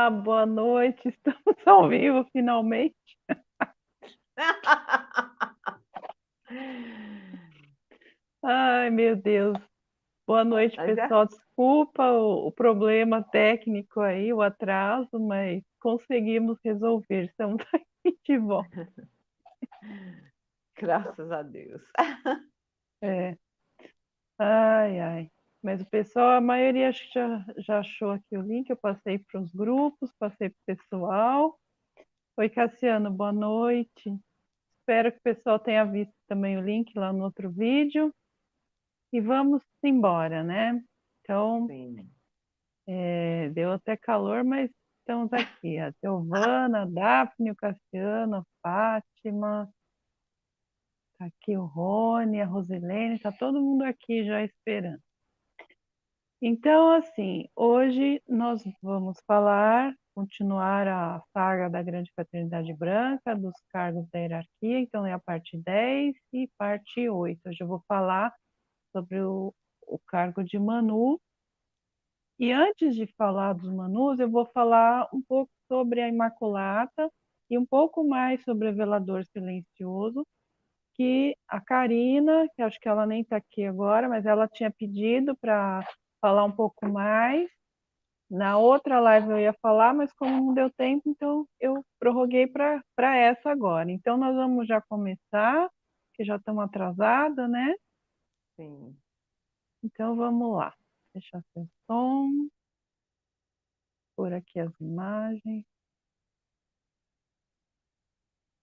Olá, boa noite. Estamos ao vivo finalmente. Ai, meu Deus. Boa noite, Mas já, pessoal. Desculpa o problema técnico aí, o atraso, mas conseguimos resolver. Estamos aqui de volta. graças a Deus. É. Ai, ai. Mas o pessoal, a maioria acho que já achou aqui o link. Eu passei para os grupos, passei para o pessoal. Oi, Cassiano, boa noite. Espero que o pessoal tenha visto também o link lá no outro vídeo. E vamos embora, né? Então, Sim. deu até calor, mas estamos aqui. A Giovana, a Daphne, o Cassiano, a Fátima, tá aqui o Rony, a Rosilene, tá todo mundo aqui já esperando. Então, assim, hoje nós vamos continuar a saga da Grande Fraternidade Branca, dos cargos da hierarquia, então é a parte 10 e parte 8. Hoje eu vou falar sobre o cargo de Manu. E antes de falar dos Manus, eu vou falar um pouco sobre a Imaculata e um pouco mais sobre o Velador Silencioso, que a Karina, que acho que ela nem está aqui agora, mas ela tinha pedido para falar um pouco mais. Na outra live eu ia falar, mas como não deu tempo, então eu prorroguei para essa agora. Então nós vamos já começar, que já estamos atrasadas, né? Sim. Então vamos lá. Deixa eu o som, por aqui as imagens.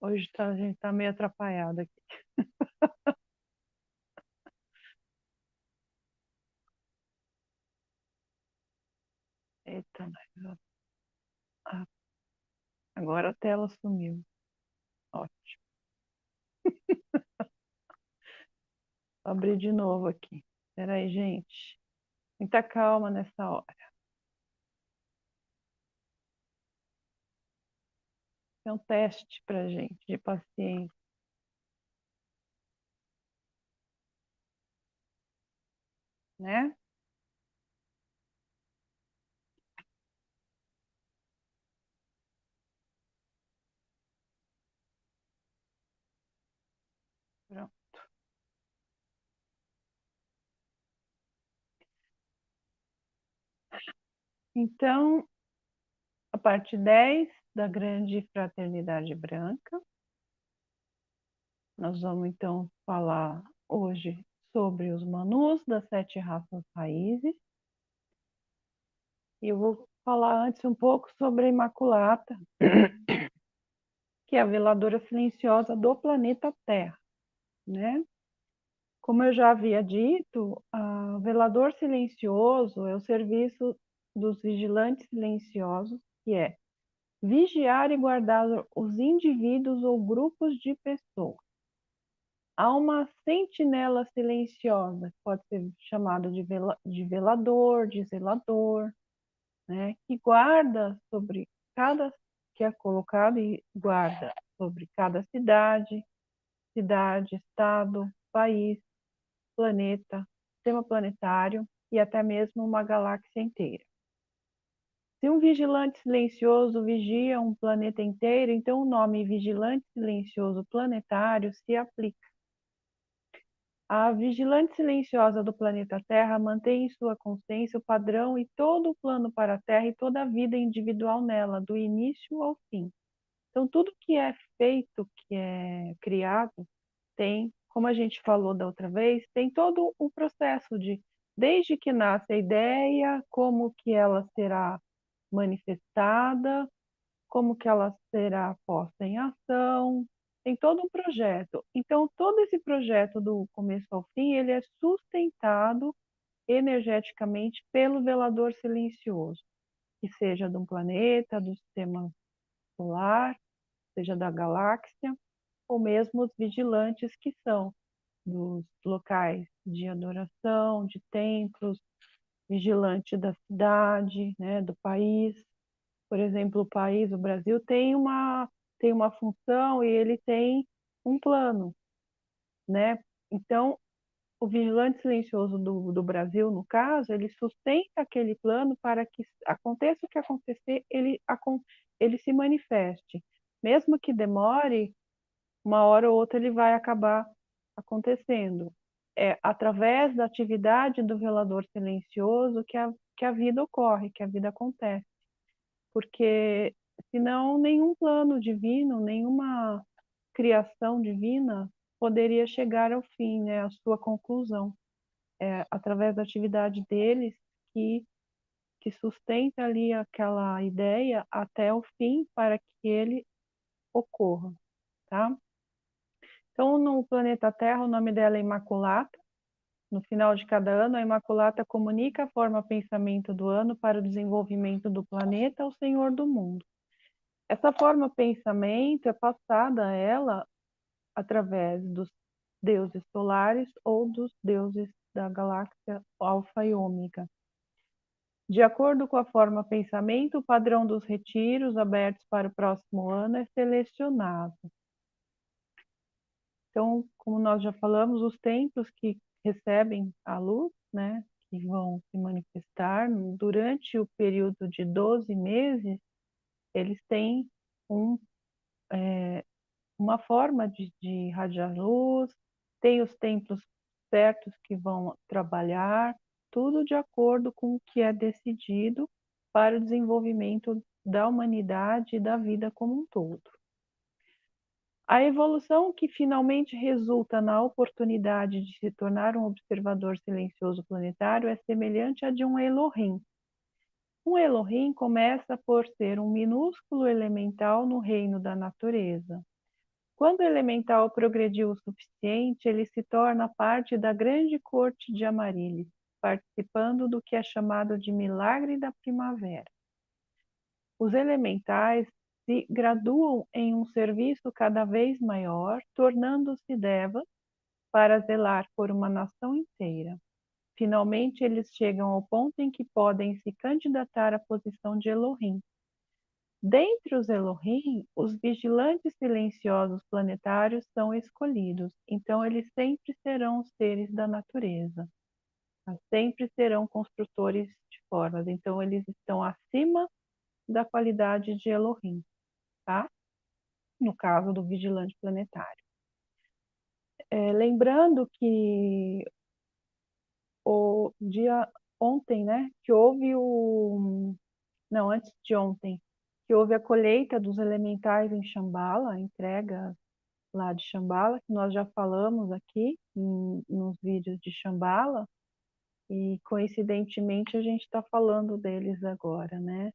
Hoje a gente está meio atrapalhado aqui. Eita, ah, agora a tela sumiu. Ótimo. Vou abrir de novo aqui. Espera aí, gente. Muita calma nessa hora. É um teste para gente de paciência, né? Pronto. Então, a parte 10 da Grande Fraternidade Branca. Nós vamos então falar hoje sobre os Manus das 7 raças raízes. E eu vou falar antes um pouco sobre a Imaculata, que é a veladora silenciosa do planeta Terra, né? Como eu já havia dito, o velador silencioso é o serviço dos vigilantes silenciosos, que é vigiar e guardar os indivíduos ou grupos de pessoas. Há uma sentinela silenciosa, que pode ser chamado de velador, de zelador, né, que guarda sobre cada, que é colocado e guarda sobre cada cidade, estado, país, planeta, sistema planetário e até mesmo uma galáxia inteira. Se um vigilante silencioso vigia um planeta inteiro, então o nome vigilante silencioso planetário se aplica. A vigilante silenciosa do planeta Terra mantém em sua consciência o padrão e todo o plano para a Terra e toda a vida individual nela, do início ao fim. Então, tudo que é feito, que é criado, tem, como a gente falou da outra vez, tem todo o processo de, desde que nasce a ideia, como que ela será manifestada, como que ela será posta em ação, tem todo um projeto. Então, todo esse projeto do começo ao fim, ele é sustentado energeticamente pelo velador silencioso, que seja de um planeta, do sistema solar, seja da galáxia, ou mesmo os vigilantes que são dos locais de adoração, de templos, vigilante da cidade, né, do país. Por exemplo, o Brasil, tem uma função e ele tem um plano, né? Então, o vigilante silencioso do Brasil, no caso, ele sustenta aquele plano para que aconteça o que acontecer, ele se manifeste. Mesmo que demore, uma hora ou outra ele vai acabar acontecendo. É através da atividade do velador silencioso que a vida ocorre, que a vida acontece. Porque senão nenhum plano divino, nenhuma criação divina poderia chegar ao fim, né, à sua conclusão. É através da atividade deles que sustenta ali aquela ideia até o fim para que ele ocorra, tá? Então, no planeta Terra, o nome dela é Imaculata. No final de cada ano, a Imaculata comunica a forma pensamento do ano para o desenvolvimento do planeta ao Senhor do mundo. Essa forma pensamento é passada a ela através dos deuses solares ou dos deuses da galáxia Alfa e Ômega. De acordo com a forma pensamento, o padrão dos retiros abertos para o próximo ano é selecionado. Então, como nós já falamos, os templos que recebem a luz, né, que vão se manifestar durante o período de 12 meses, eles têm um, uma forma de irradiar luz, tem os templos certos que vão trabalhar, tudo de acordo com o que é decidido para o desenvolvimento da humanidade e da vida como um todo. A evolução que finalmente resulta na oportunidade de se tornar um observador silencioso planetário é semelhante à de um Elohim. Um Elohim começa por ser um minúsculo elemental no reino da natureza. Quando o elemental progrediu o suficiente, ele se torna parte da grande corte de Amarílis, participando do que é chamado de milagre da primavera. Os elementais se graduam em um serviço cada vez maior, tornando-se devas para zelar por uma nação inteira. Finalmente, eles chegam ao ponto em que podem se candidatar à posição de Elohim. Dentre os Elohim, os vigilantes silenciosos planetários são escolhidos, então eles sempre serão os seres da natureza, sempre serão construtores de formas, então eles estão acima da qualidade de Elohim, tá? No caso do vigilante planetário. Lembrando que o dia ontem, né, que houve não, antes de ontem, que houve a colheita dos elementais em Shambhala, a entrega lá de Shambhala, que nós já falamos aqui nos vídeos de Shambhala, e coincidentemente a gente está falando deles agora, né?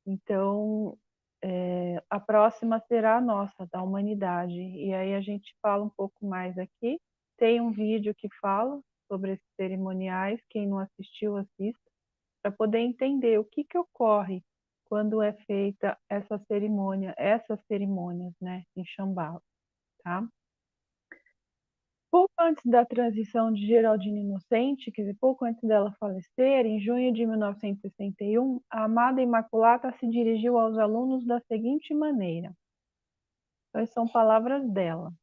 Então, a próxima será a nossa, da humanidade. E aí a gente fala um pouco mais aqui. Tem um vídeo que fala sobre esses cerimoniais. Quem não assistiu, assista, para poder entender o que ocorre quando é feita essa cerimônia, essas cerimônias, né, em Shambhala, tá? Pouco antes da transição de Geraldine Inocente, quer dizer, pouco antes dela falecer, em junho de 1961, a amada Imaculata se dirigiu aos alunos da seguinte maneira. Então, são palavras dela.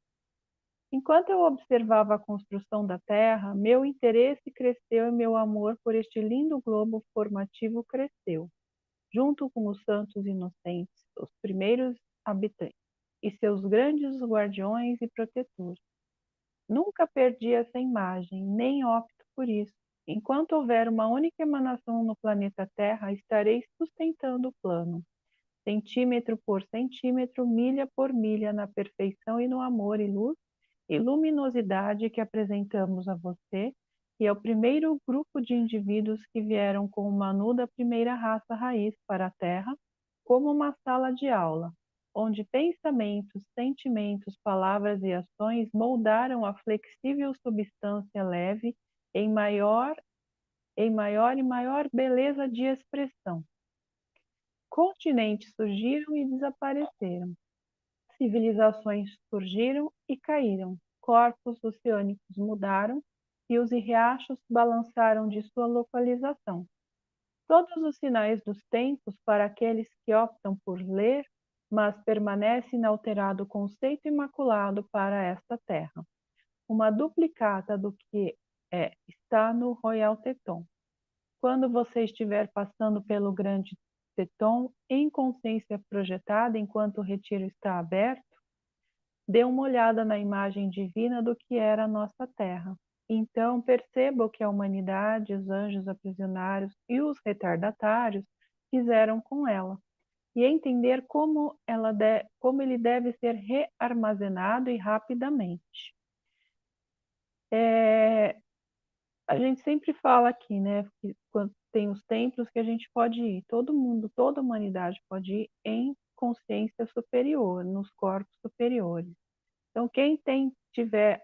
Enquanto eu observava a construção da Terra, meu interesse cresceu e meu amor por este lindo globo formativo cresceu, junto com os santos inocentes, os primeiros habitantes, e seus grandes guardiões e protetores. Nunca perdi essa imagem, nem opto por isso. Enquanto houver uma única emanação no planeta Terra, estarei sustentando o plano, centímetro por centímetro, milha por milha, na perfeição e no amor e luz e luminosidade que apresentamos a você e ao primeiro grupo de indivíduos que vieram com o Manu da primeira raça raiz para a Terra, como uma sala de aula, onde pensamentos, sentimentos, palavras e ações moldaram a flexível substância leve em maior e maior beleza de expressão. Continentes surgiram e desapareceram. Civilizações surgiram e caíram. Corpos oceânicos mudaram e os riachos balançaram de sua localização. Todos os sinais dos tempos para aqueles que optam por ler, mas permanece inalterado o conceito imaculado para esta terra. uma duplicata do que está no Royal Teton. Quando você estiver passando pelo Grande Teton, em consciência projetada, enquanto o retiro está aberto, dê uma olhada na imagem divina do que era a nossa Terra. Então, perceba o que a humanidade, os anjos aprisionários e os retardatários fizeram com ela, e entender como ele deve ser rearmazenado e rapidamente. A gente sempre fala aqui, né, que quando tem os templos que a gente pode ir, todo mundo, toda a humanidade pode ir em consciência superior, nos corpos superiores. Então, quem tiver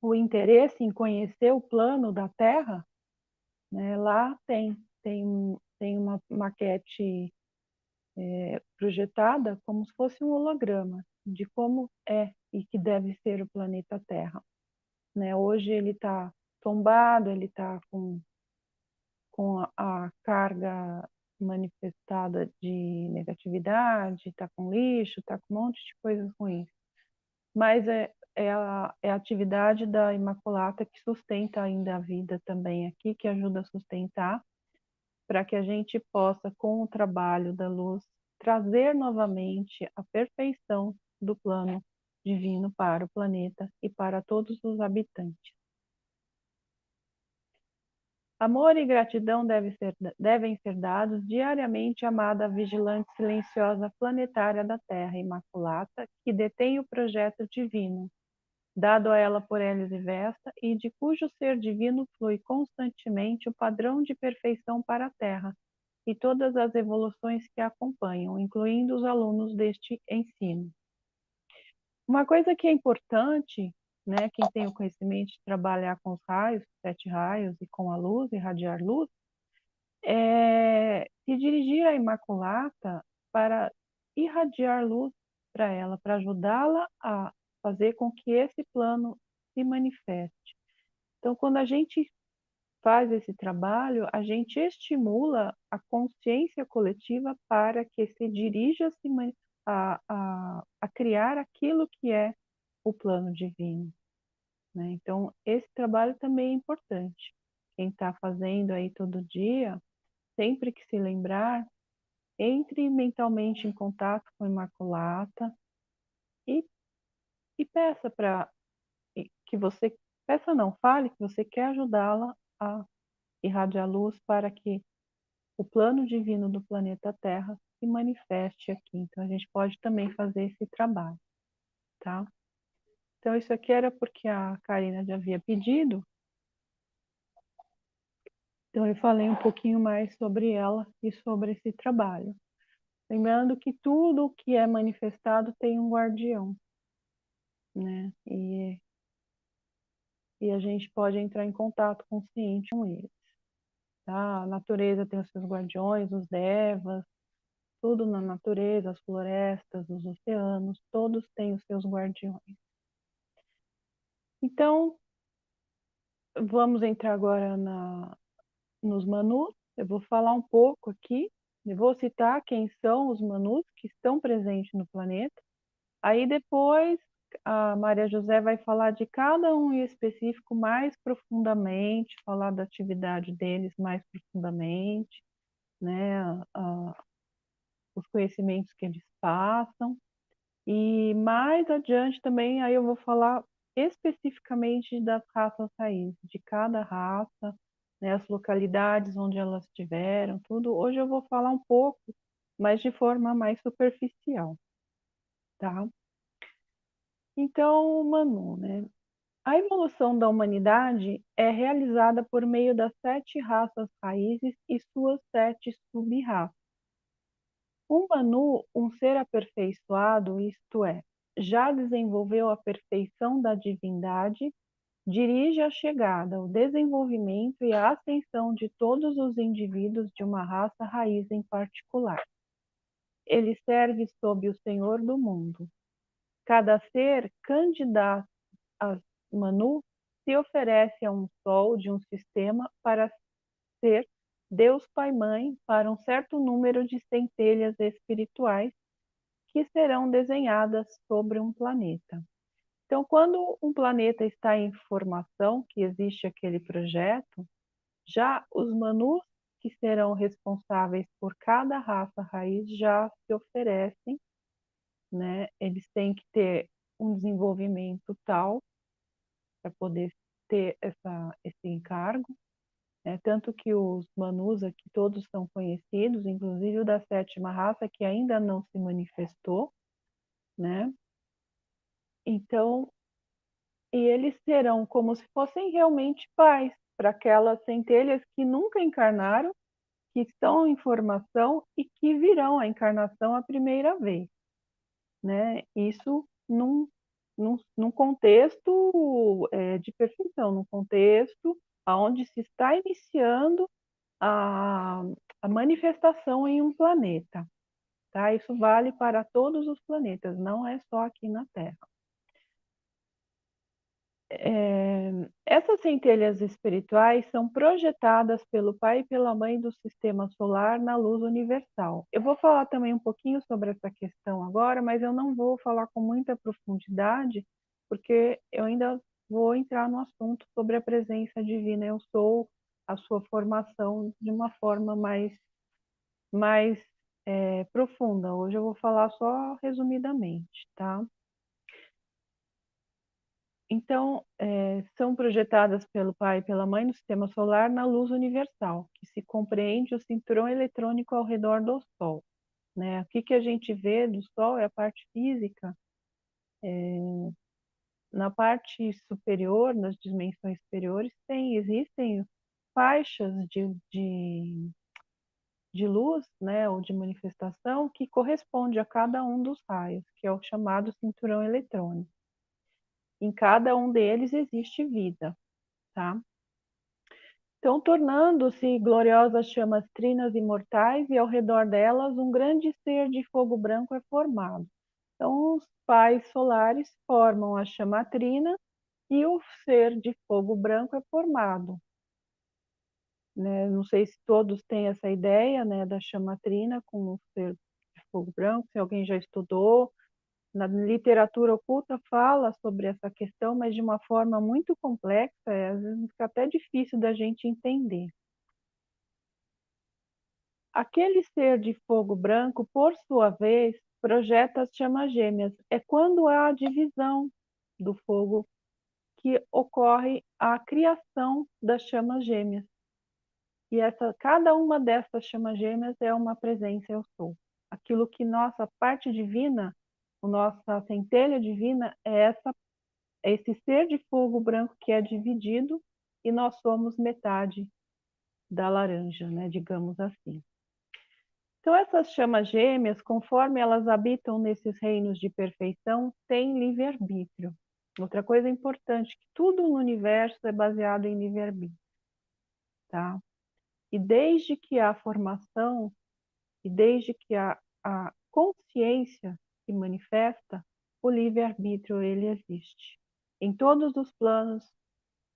o interesse em conhecer o plano da Terra, né, lá tem uma maquete projetada como se fosse um holograma de como é e que deve ser o planeta Terra. Né? Hoje ele está tombado, ele está com a carga manifestada de negatividade, está com lixo, está com um monte de coisas ruins. Mas é a atividade da Imaculata que sustenta ainda a vida também aqui, que ajuda a sustentar, para que a gente possa, com o trabalho da luz, trazer novamente a perfeição do plano divino para o planeta e para todos os habitantes. Amor e gratidão devem ser dados diariamente à amada vigilante silenciosa planetária da Terra Imaculata, que detém o projeto divino, dado a ela por Hélios e Vesta, e de cujo ser divino flui constantemente o padrão de perfeição para a Terra e todas as evoluções que a acompanham, incluindo os alunos deste ensino. Uma coisa que é importante, né, quem tem o conhecimento de trabalhar com os raios, 7 raios, e com a luz, irradiar luz, é se dirigir à Imaculata para irradiar luz para ela, para ajudá-la a fazer com que esse plano se manifeste. Então, quando a gente faz esse trabalho, a gente estimula a consciência coletiva para que se dirija a criar aquilo que é o plano divino. Né? Então, esse trabalho também é importante. Quem está fazendo aí todo dia, sempre que se lembrar, entre mentalmente em contato com a Imaculata e peça para que você, peça não, fale que você quer ajudá-la a irradiar luz para que o plano divino do planeta Terra se manifeste aqui. Então, a gente pode também fazer esse trabalho, tá? Então, isso aqui era porque a Karina já havia pedido, então eu falei um pouquinho mais sobre ela e sobre esse trabalho. Lembrando que tudo o que é manifestado tem um guardião, né? E a gente pode entrar em contato consciente com eles. Tá? A natureza tem os seus guardiões, os devas, tudo na natureza, as florestas, os oceanos, todos têm os seus guardiões. Então, vamos entrar agora nos manus. Eu vou falar um pouco aqui, eu vou citar quem são os manus que estão presentes no planeta. Aí depois a Maria José vai falar de cada um em específico mais profundamente, falar da atividade deles mais profundamente, né? Os conhecimentos que eles passam. E mais adiante também, aí eu vou falar especificamente das raças raízes, de cada raça, né, as localidades onde elas estiveram, tudo. Hoje eu vou falar um pouco, mas de forma mais superficial, tá? Então, Manu, né? A evolução da humanidade é realizada por meio das 7 raças raízes e suas 7 sub-raças. Um Manu, um ser aperfeiçoado, isto é, já desenvolveu a perfeição da divindade, dirige a chegada, o desenvolvimento e a ascensão de todos os indivíduos de uma raça raiz em particular. Ele serve sob o Senhor do mundo. Cada ser candidato a Manu se oferece a um sol de um sistema para ser Deus Pai-Mãe para um certo número de centelhas espirituais que serão desenhadas sobre um planeta. Então, quando um planeta está em formação, que existe aquele projeto, já os manus que serão responsáveis por cada raça raiz já se oferecem, né? Eles têm que ter um desenvolvimento tal para poder ter esse encargo, né? Tanto que os manus aqui todos são conhecidos, inclusive o da sétima raça, que ainda não se manifestou, né? Então, e eles serão como se fossem realmente pais para aquelas centelhas que nunca encarnaram, que estão em formação e que virão a encarnação a primeira vez, né? Isso num contexto de perfeição, num contexto onde se está iniciando a, a manifestação em um planeta, tá? Isso vale para todos os planetas, não é só aqui na Terra. Essas centelhas espirituais são projetadas pelo pai e pela mãe do sistema solar na luz universal. Eu vou falar também um pouquinho sobre essa questão agora, mas eu não vou falar com muita profundidade, porque eu ainda vou entrar no assunto sobre a presença divina. Eu sou a sua formação de uma forma mais profunda. Hoje eu vou falar só resumidamente, tá? Então, são projetadas pelo pai e pela mãe no sistema solar na luz universal, que se compreende o cinturão eletrônico ao redor do Sol, né? O que a gente vê do Sol é a parte física. Na parte superior, nas dimensões superiores, existem faixas de luz, né, ou de manifestação, que corresponde a cada um dos raios, que é o chamado cinturão eletrônico. Em cada um deles existe vida, tá? Então, tornando-se gloriosas chamas trinas imortais, e ao redor delas um grande ser de fogo branco é formado. Então, os pais solares formam a chama trina e o ser de fogo branco é formado, né? Não sei se todos têm essa ideia, né, da chama trina com o ser de fogo branco, se alguém já estudou. Na literatura oculta fala sobre essa questão, mas de uma forma muito complexa, às vezes fica até difícil da gente entender. Aquele ser de fogo branco, por sua vez, projeta as chamas gêmeas. É quando há a divisão do fogo que ocorre a criação das chamas gêmeas. E cada uma dessas chamas gêmeas é uma presença eu sou. Aquilo que nossa parte divina, a nossa centelha divina é esse ser de fogo branco que é dividido e nós somos metade da laranja, né, digamos assim. Então, essas chamas gêmeas, conforme elas habitam nesses reinos de perfeição, têm livre-arbítrio. Outra coisa importante, que tudo no universo é baseado em livre-arbítrio, tá? E desde que há formação, e desde que a consciência se manifesta, o livre-arbítrio, ele existe. Em todos os planos,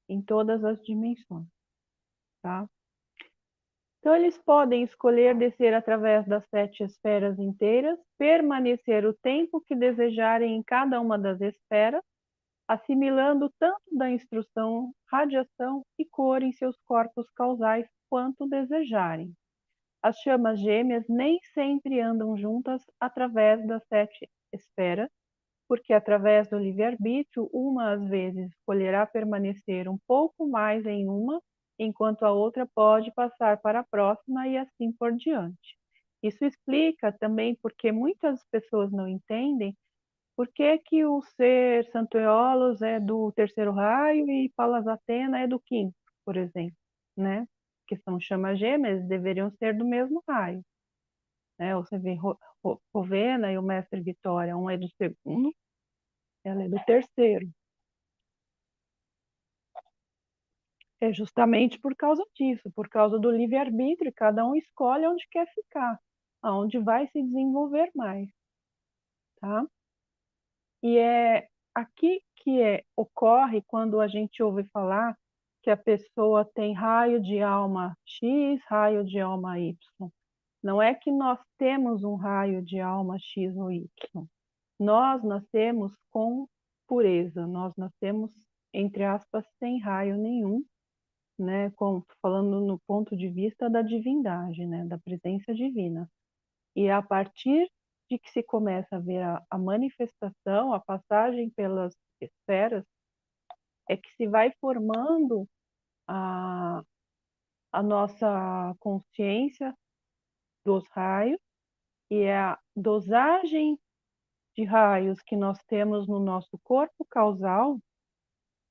em todas as dimensões, tá? Então, eles podem escolher descer através das 7 esferas inteiras, permanecer o tempo que desejarem em cada uma das esferas, assimilando tanto da instrução, radiação e cor em seus corpos causais quanto desejarem. As chamas gêmeas nem sempre andam juntas através das 7 esferas, porque através do livre-arbítrio, uma às vezes escolherá permanecer um pouco mais em uma, enquanto a outra pode passar para a próxima e assim por diante. Isso explica também porque muitas pessoas não entendem por que o ser Santo Eolos é do terceiro raio e Palas Athena é do quinto, por exemplo, né? Que são chamas gêmeas, deveriam ser do mesmo raio, né? Você vê Rowena e o Mestre Vitória, um é do segundo, ela é do terceiro. É justamente por causa disso, por causa do livre-arbítrio, cada um escolhe onde quer ficar, aonde vai se desenvolver mais, tá? E é aqui que ocorre quando a gente ouve falar que a pessoa tem raio de alma X, raio de alma Y. Não é que nós temos um raio de alma X ou Y. Nós nascemos com pureza. Nós nascemos, entre aspas, sem raio nenhum, né? Falando no ponto de vista da divindade, né? Da presença divina. E a partir de que se começa a ver a manifestação, a passagem pelas esferas, é que se vai formando a nossa consciência dos raios, e a dosagem de raios que nós temos no nosso corpo causal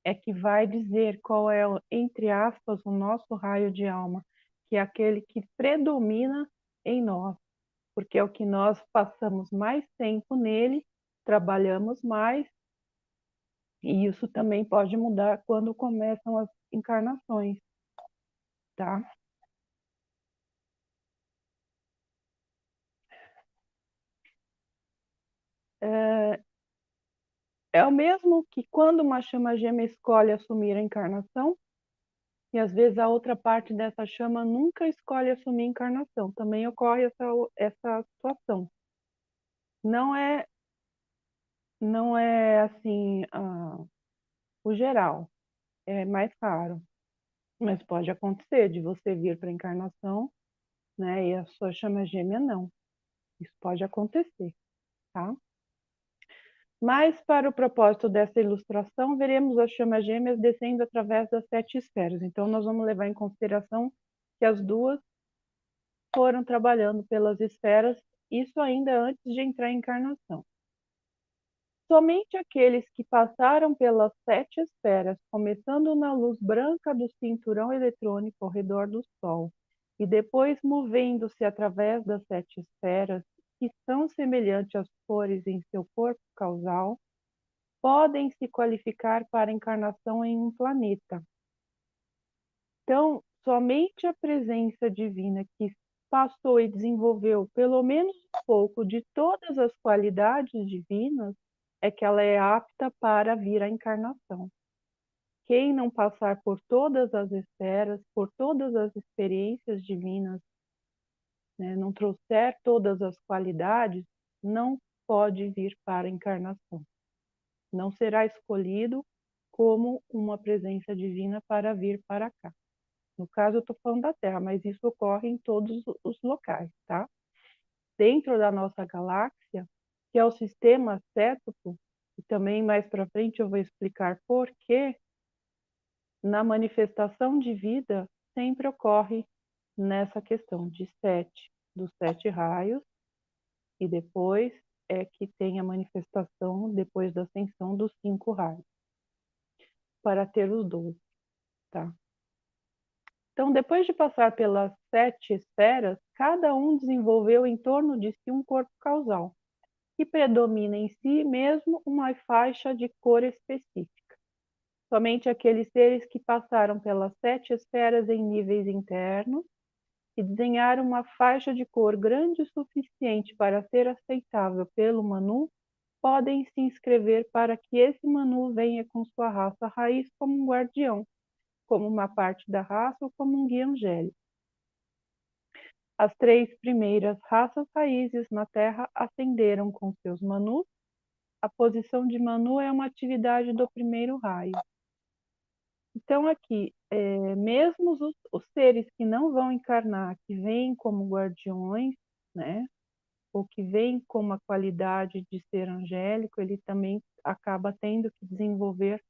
é que vai dizer qual é, entre aspas, o nosso raio de alma, que é aquele que predomina em nós, porque é o que nós passamos mais tempo nele, trabalhamos mais, e isso também pode mudar quando começam as encarnações, tá? É o mesmo que quando uma chama gêmea escolhe assumir a encarnação, e às vezes a outra parte dessa chama nunca escolhe assumir a encarnação. Também ocorre essa situação. Não é, não é assim, o geral, é mais raro. Mas pode acontecer de você vir para a encarnação, né, e a sua chama gêmea não. Isso pode acontecer, tá? Mas, para o propósito dessa ilustração, veremos as chamas gêmeas descendo através das 7 esferas. Então, nós vamos levar em consideração que as duas foram trabalhando pelas esferas, isso ainda antes de entrar em encarnação. Somente aqueles que passaram pelas 7 esferas, começando na luz branca do cinturão eletrônico ao redor do Sol, e depois movendo-se através das 7 esferas, que são semelhantes às cores em seu corpo causal, podem se qualificar para a encarnação em um planeta. Então, somente a presença divina que passou e desenvolveu pelo menos um pouco de todas as qualidades divinas é que ela é apta para vir à encarnação. Quem não passar por todas as esferas, por todas as experiências divinas, né, não trouxer todas as qualidades, não pode vir para a encarnação. Não será escolhido como uma presença divina para vir para cá. No caso, eu estou falando da Terra, mas isso ocorre em todos os locais, tá? Dentro da nossa galáxia, que é o sistema cétuplo, e também mais para frente eu vou explicar por que, na manifestação de vida, sempre ocorre nessa questão de 7, dos 7 raios, e depois é que tem a manifestação, depois da ascensão, dos 5 raios, para ter os 12, tá? Então, depois de passar pelas 7 esferas, cada um desenvolveu em torno de si um corpo causal, que predomina em si mesmo uma faixa de cor específica. Somente aqueles seres que passaram pelas 7 esferas em níveis internos e desenharam uma faixa de cor grande o suficiente para ser aceitável pelo Manu podem se inscrever para que esse Manu venha com sua raça raiz como um guardião, como uma parte da raça ou como um guia angélico. As 3 primeiras raças raízes na Terra ascenderam com seus Manus. A posição de Manu é uma atividade do primeiro raio. Então, aqui, mesmo os seres que não vão encarnar, que vêm como guardiões, né, ou que vêm com uma qualidade de ser angélico, ele também acaba tendo que desenvolver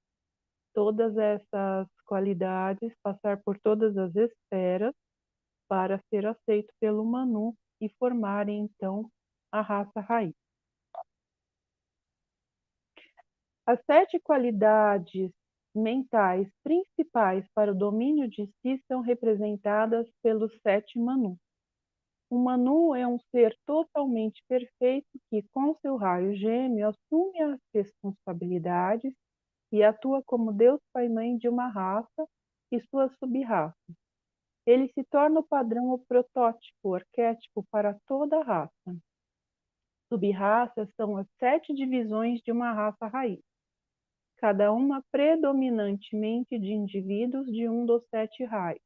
todas essas qualidades, passar por todas as esferas, para ser aceito pelo Manu e formarem, então, a raça raiz. As 7 qualidades mentais principais para o domínio de si são representadas pelos 7 Manus. O Manu é um ser totalmente perfeito que, com seu raio gêmeo, assume as responsabilidades e atua como Deus Pai e Mãe de uma raça e suas sub-raças. Ele se torna o padrão, o protótipo, o arquétipo para toda a raça. Sub-raças são as 7 divisões de uma raça raiz, cada uma predominantemente de indivíduos de um dos 7 raios.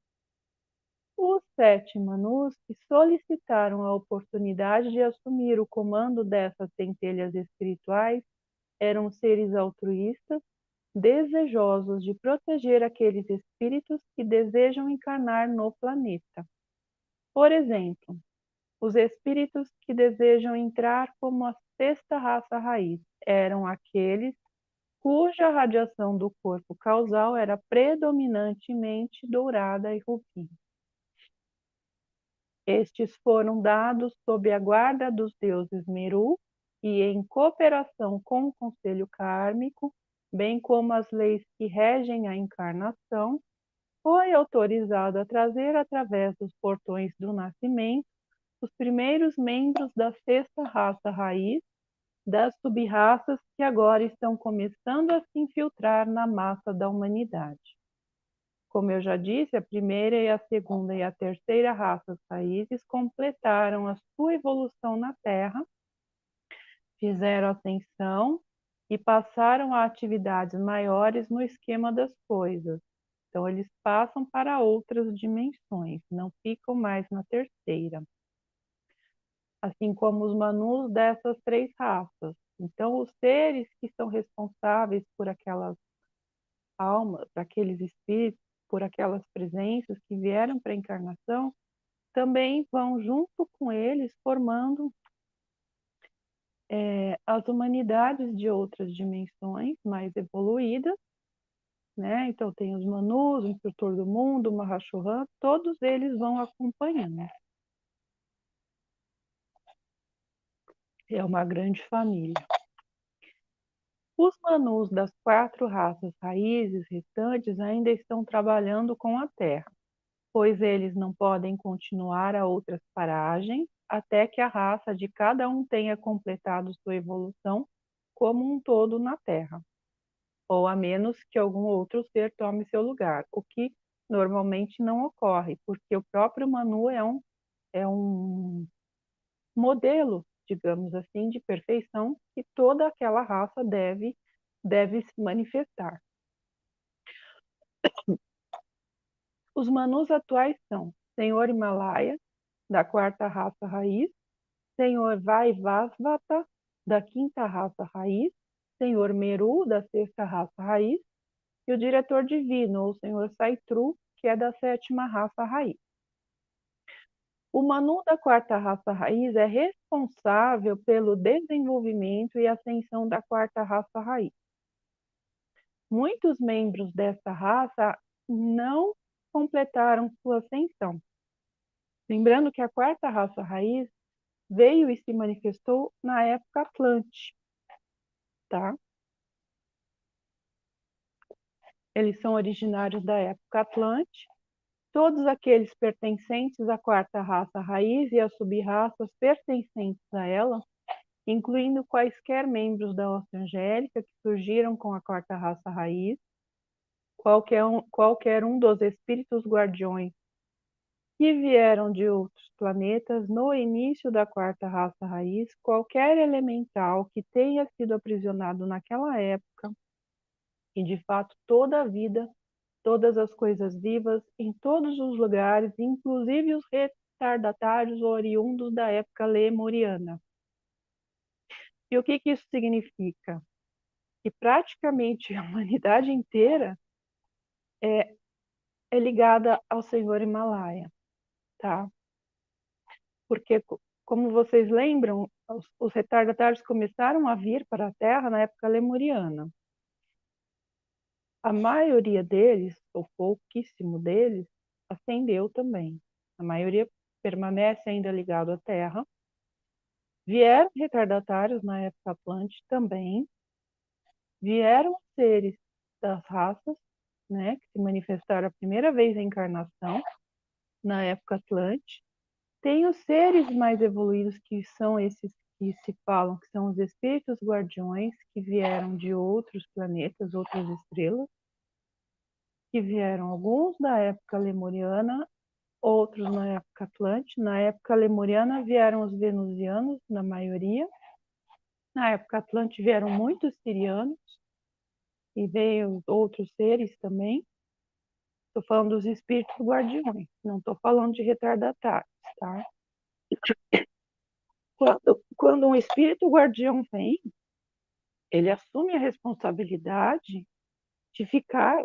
Os 7 Manus que solicitaram a oportunidade de assumir o comando dessas centelhas espirituais eram seres altruístas, desejosos de proteger aqueles espíritos que desejam encarnar no planeta. Por exemplo, os espíritos que desejam entrar como a sexta raça raiz eram aqueles cuja radiação do corpo causal era predominantemente dourada e rubi. Estes foram dados sob a guarda dos deuses Meru e em cooperação com o Conselho Kármico, bem como as leis que regem a encarnação, foi autorizado a trazer através dos portões do nascimento os primeiros membros da sexta raça raiz, das sub-raças que agora estão começando a se infiltrar na massa da humanidade. Como eu já disse, a primeira e a segunda e a terceira raças raízes completaram a sua evolução na Terra, fizeram ascensão e passaram a atividades maiores no esquema das coisas. Então, eles passam para outras dimensões, não ficam mais na terceira. Assim como os manus dessas três raças. Então, os seres que são responsáveis por aquelas almas, por aqueles espíritos, por aquelas presenças que vieram para a encarnação, também vão junto com eles formando as humanidades de outras dimensões mais evoluídas, né? Então tem os Manus, o Instrutor do Mundo, o Mahashohan, todos eles vão acompanhando. É uma grande família. Os Manus das 4 raças raízes restantes ainda estão trabalhando com a Terra, pois eles não podem continuar a outras paragens até que a raça de cada um tenha completado sua evolução como um todo na Terra, ou a menos que algum outro ser tome seu lugar, o que normalmente não ocorre, porque o próprio Manu é um modelo, digamos assim, de perfeição que toda aquela raça deve se manifestar. Os Manus atuais são Senhor Himalaia, da 4ª raça raiz, Senhor Vaivasvata, da 5ª raça raiz, Senhor Meru, da 6ª raça raiz, e o diretor divino, ou Senhor Saitru, que é da 7ª raça raiz. O Manu da 4ª raça raiz é responsável pelo desenvolvimento e ascensão da 4ª raça raiz. Muitos membros desta raça não completaram sua ascensão. Lembrando que a 4ª raça raiz veio e se manifestou na época Atlante, tá? Eles são originários da época Atlante. Todos aqueles pertencentes à 4ª raça raiz e às sub-raças pertencentes a ela, incluindo quaisquer membros da hoste angélica que surgiram com a 4ª raça raiz, qualquer um dos espíritos guardiões que vieram de outros planetas no início da 4ª raça raiz, qualquer elemental que tenha sido aprisionado naquela época, e de fato toda a vida, todas as coisas vivas, em todos os lugares, inclusive os retardatários oriundos da época lemuriana. E o que isso significa? Que praticamente a humanidade inteira é ligada ao Senhor Himalaia, tá? Porque, como vocês lembram, os retardatários começaram a vir para a Terra na época lemuriana. A maioria deles, ou pouquíssimo deles, ascendeu também. A maioria permanece ainda ligado à Terra. Vieram retardatários na época Atlante também. Vieram seres das raças, né, que se manifestaram a primeira vez em encarnação na época Atlante. Tem os seres mais evoluídos, que são esses que se falam que são os espíritos guardiões, que vieram de outros planetas, outras estrelas, que vieram alguns da época lemuriana, outros na época Atlante. Na época lemuriana vieram os venusianos, na maioria. Na época Atlante vieram muitos sirianos, e veio outros seres também. Estou falando dos espíritos guardiões, não estou falando de retardatários, tá? Quando um espírito guardião vem, ele assume a responsabilidade de ficar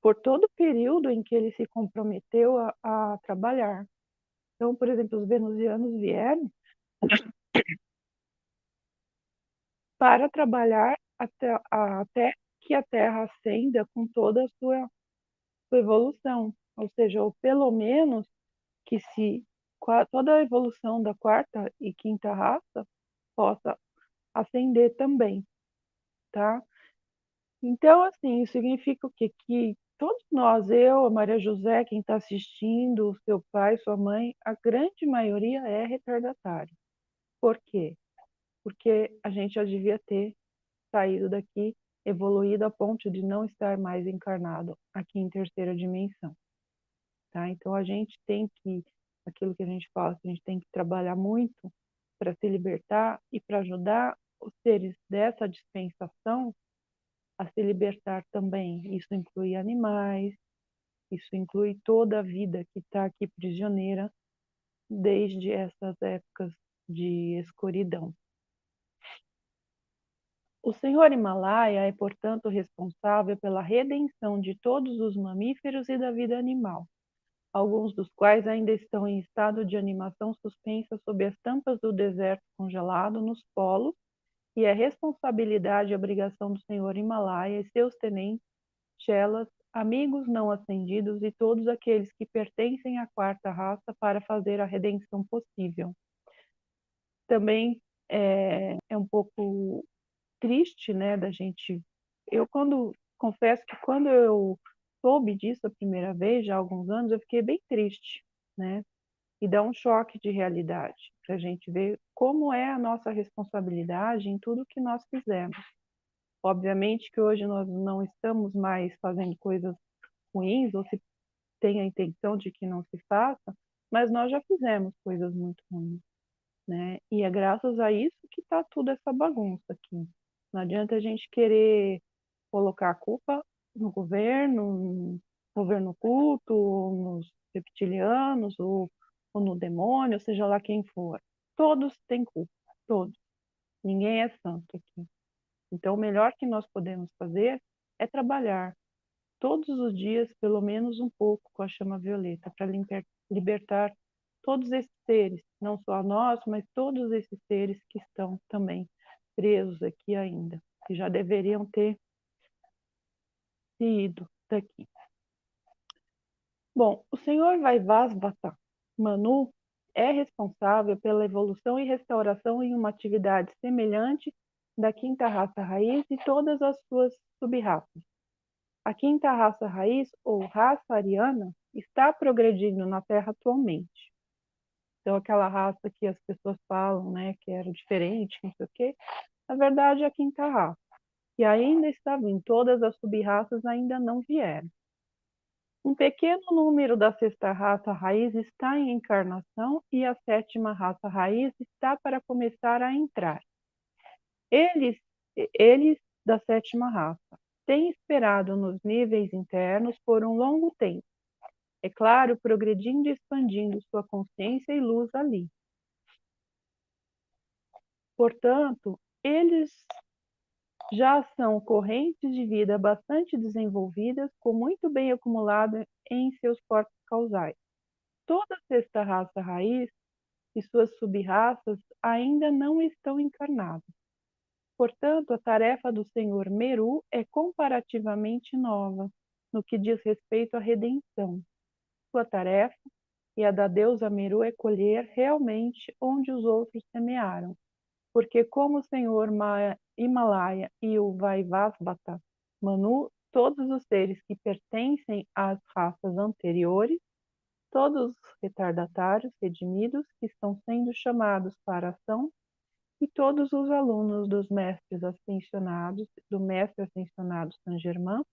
por todo o período em que ele se comprometeu a trabalhar. Então, por exemplo, os venusianos vieram para trabalhar até que a Terra ascenda com toda a sua evolução. Ou seja, ou pelo menos que se toda a evolução da quarta e quinta raça possa ascender também, tá? Então, assim, isso significa o quê? Que todos nós, eu, a Maria José, quem está assistindo, o seu pai, sua mãe, a grande maioria é retardatário. Por quê? Porque a gente já devia ter saído daqui, evoluído a ponto de não estar mais encarnado aqui em terceira dimensão, tá? Então a gente tem que, aquilo que a gente fala, a gente tem que trabalhar muito para se libertar e para ajudar os seres dessa dispensação a se libertar também. Isso inclui animais, isso inclui toda a vida que está aqui prisioneira desde essas épocas de escuridão. O Senhor Himalaia é, portanto, responsável pela redenção de todos os mamíferos e da vida animal, alguns dos quais ainda estão em estado de animação suspensa sob as tampas do deserto congelado nos polos, e é responsabilidade e obrigação do Senhor Himalaia e seus tenentes, chelas, amigos não ascendidos e todos aqueles que pertencem à quarta raça para fazer a redenção possível. Também é um pouco triste, né, da gente. Confesso que quando eu soube disso a primeira vez, já há alguns anos, eu fiquei bem triste, né? E dá um choque de realidade para a gente ver como é a nossa responsabilidade em tudo que nós fizemos. Obviamente que hoje nós não estamos mais fazendo coisas ruins, ou se tem a intenção de que não se faça, mas nós já fizemos coisas muito ruins, né? E é graças a isso que está toda essa bagunça aqui. Não adianta a gente querer colocar a culpa no governo oculto, ou nos reptilianos, ou no demônio, seja lá quem for. Todos têm culpa, todos. Ninguém é santo aqui. Então, o melhor que nós podemos fazer é trabalhar todos os dias, pelo menos um pouco, com a chama violeta, para libertar todos esses seres, não só nós, mas todos esses seres que estão também presos aqui ainda, que já deveriam ter ido daqui. Bom, o Senhor Vaivasvata Manu é responsável pela evolução e restauração em uma atividade semelhante da quinta raça raiz e todas as suas sub-raças. A quinta raça raiz, ou raça ariana, está progredindo na Terra atualmente. Então, aquela raça que as pessoas falam, né, que era diferente, não sei o quê, na verdade é a quinta raça. E ainda está vindo, todas as sub-raças ainda não vieram. Um pequeno número da sexta raça raiz está em encarnação e a sétima raça raiz está para começar a entrar. Eles da sétima raça têm esperado nos níveis internos por um longo tempo. É claro, progredindo e expandindo sua consciência e luz ali. Portanto, eles já são correntes de vida bastante desenvolvidas, com muito bem acumulado em seus corpos causais. Toda a sexta raça raiz e suas sub-raças ainda não estão encarnadas. Portanto, a tarefa do Senhor Meru é comparativamente nova, no que diz respeito à redenção. Sua tarefa e a da deusa Meru é colher realmente onde os outros semearam, porque como o Senhor Himalaia e o Vaivasvata Manu, todos os seres que pertencem às raças anteriores, todos os retardatários redimidos que estão sendo chamados para a ação, e todos os alunos dos mestres ascensionados, do mestre ascensionado Saint Germain,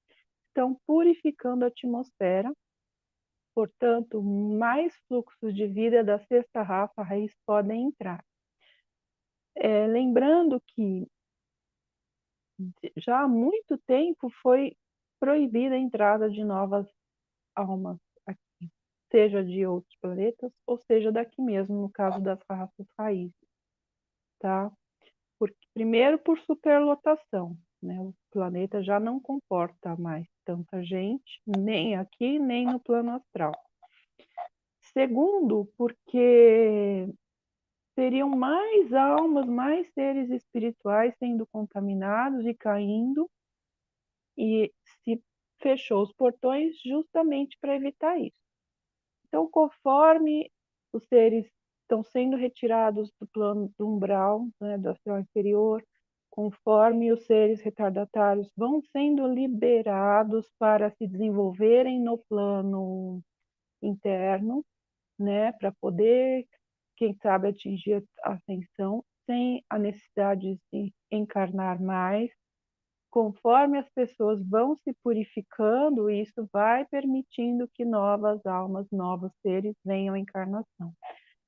estão purificando a atmosfera. Portanto, mais fluxos de vida da sexta raça raiz podem entrar. Lembrando que já há muito tempo foi proibida a entrada de novas almas aqui, seja de outros planetas, ou seja daqui mesmo, no caso das raças raízes, tá? Primeiro por superlotação, né? O planeta já não comporta mais tanta gente, nem aqui, nem no plano astral. Segundo, porque seriam mais almas, mais seres espirituais sendo contaminados e caindo, e se fechou os portões justamente para evitar isso. Então, conforme os seres estão sendo retirados do plano do umbral, né, do astral inferior, conforme os seres retardatários vão sendo liberados para se desenvolverem no plano interno, né, para poder, quem sabe, atingir a ascensão sem a necessidade de encarnar mais. Conforme as pessoas vão se purificando, isso vai permitindo que novas almas, novos seres venham à encarnação.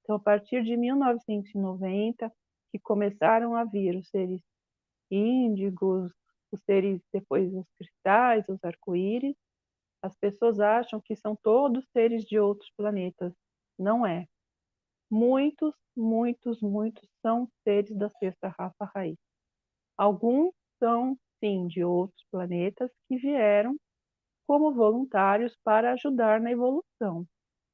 Então, a partir de 1990, que começaram a vir os seres índigos, os seres, depois os cristais, os arco-íris, as pessoas acham que são todos seres de outros planetas. Não é. Muitos, muitos, muitos são seres da sexta raça raiz. Alguns são, sim, de outros planetas que vieram como voluntários para ajudar na evolução.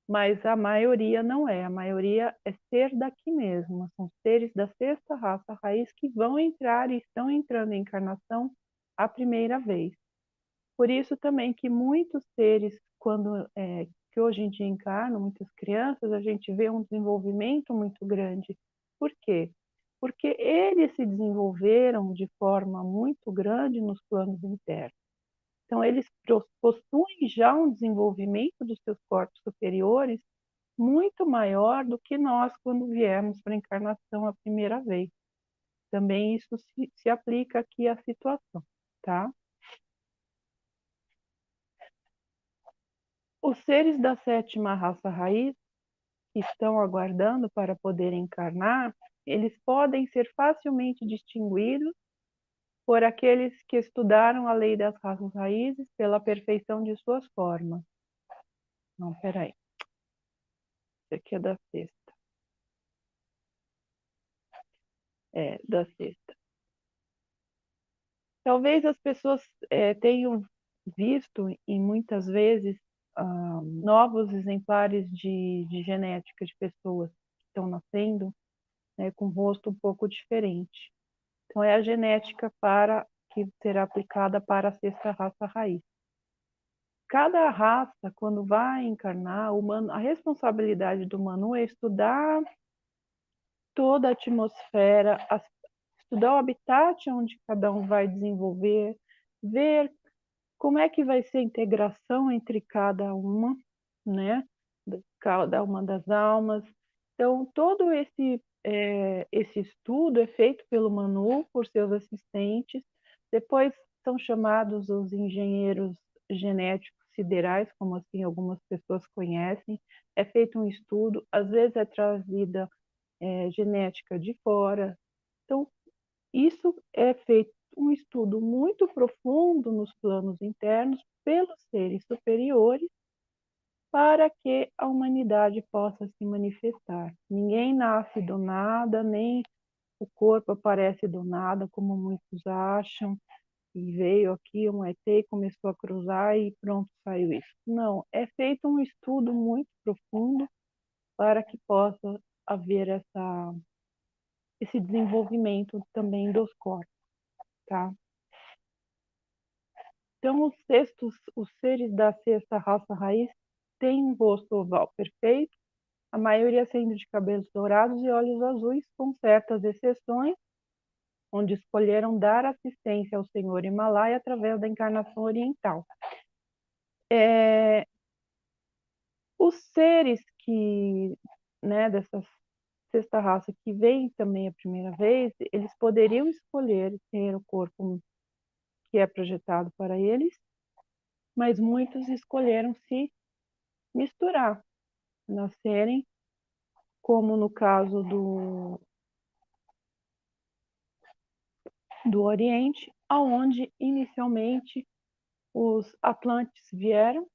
Mas a maioria não é. A maioria é ser daqui mesmo. São seres da sexta raça raiz que vão entrar e estão entrando em encarnação a primeira vez. Por isso também que muitos seres, que hoje em dia encarnam, muitas crianças, a gente vê um desenvolvimento muito grande. Por quê? Porque eles se desenvolveram de forma muito grande nos planos internos. Então, eles possuem já um desenvolvimento dos seus corpos superiores muito maior do que nós quando viemos para a encarnação a primeira vez. Também isso se aplica aqui à situação, tá? Os seres da sétima raça raiz que estão aguardando para poder encarnar, eles podem ser facilmente distinguidos por aqueles que estudaram a lei das raças raízes pela perfeição de suas formas. Não, peraí. Esse aqui é da sexta. Da sexta. Talvez as pessoas tenham visto, e muitas vezes, novos exemplares de genética de pessoas que estão nascendo, né, com rosto um pouco diferente. Então, é a genética que será aplicada para a sexta raça raiz. Cada raça, quando vai encarnar, a responsabilidade do Manu é estudar toda a atmosfera, estudar o habitat onde cada um vai desenvolver, ver como é que vai ser a integração entre cada uma, né? Cada uma das almas. Então, todo esse estudo é feito pelo Manu, por seus assistentes. Depois são chamados os engenheiros genéticos siderais, como assim algumas pessoas conhecem. É feito um estudo, às vezes é trazida genética de fora. Então, isso é feito um estudo muito profundo nos planos internos pelos seres superiores para que a humanidade possa se manifestar. Ninguém nasce do nada, nem o corpo aparece do nada, como muitos acham, e veio aqui um ET e começou a cruzar e pronto, saiu isso. Não, é feito um estudo muito profundo para que possa haver esse desenvolvimento também dos corpos, tá? Então, os seres da sexta raça raiz têm um rosto oval perfeito, a maioria sendo de cabelos dourados e olhos azuis, com certas exceções, onde escolheram dar assistência ao Senhor Himalaia através da encarnação oriental. Os seres dessa sexta raça que vêm também a primeira vez, eles poderiam escolher ter o corpo que é projetado para eles, mas muitos escolheram se misturar, nascerem, como no caso do Oriente, aonde inicialmente os Atlantes vieram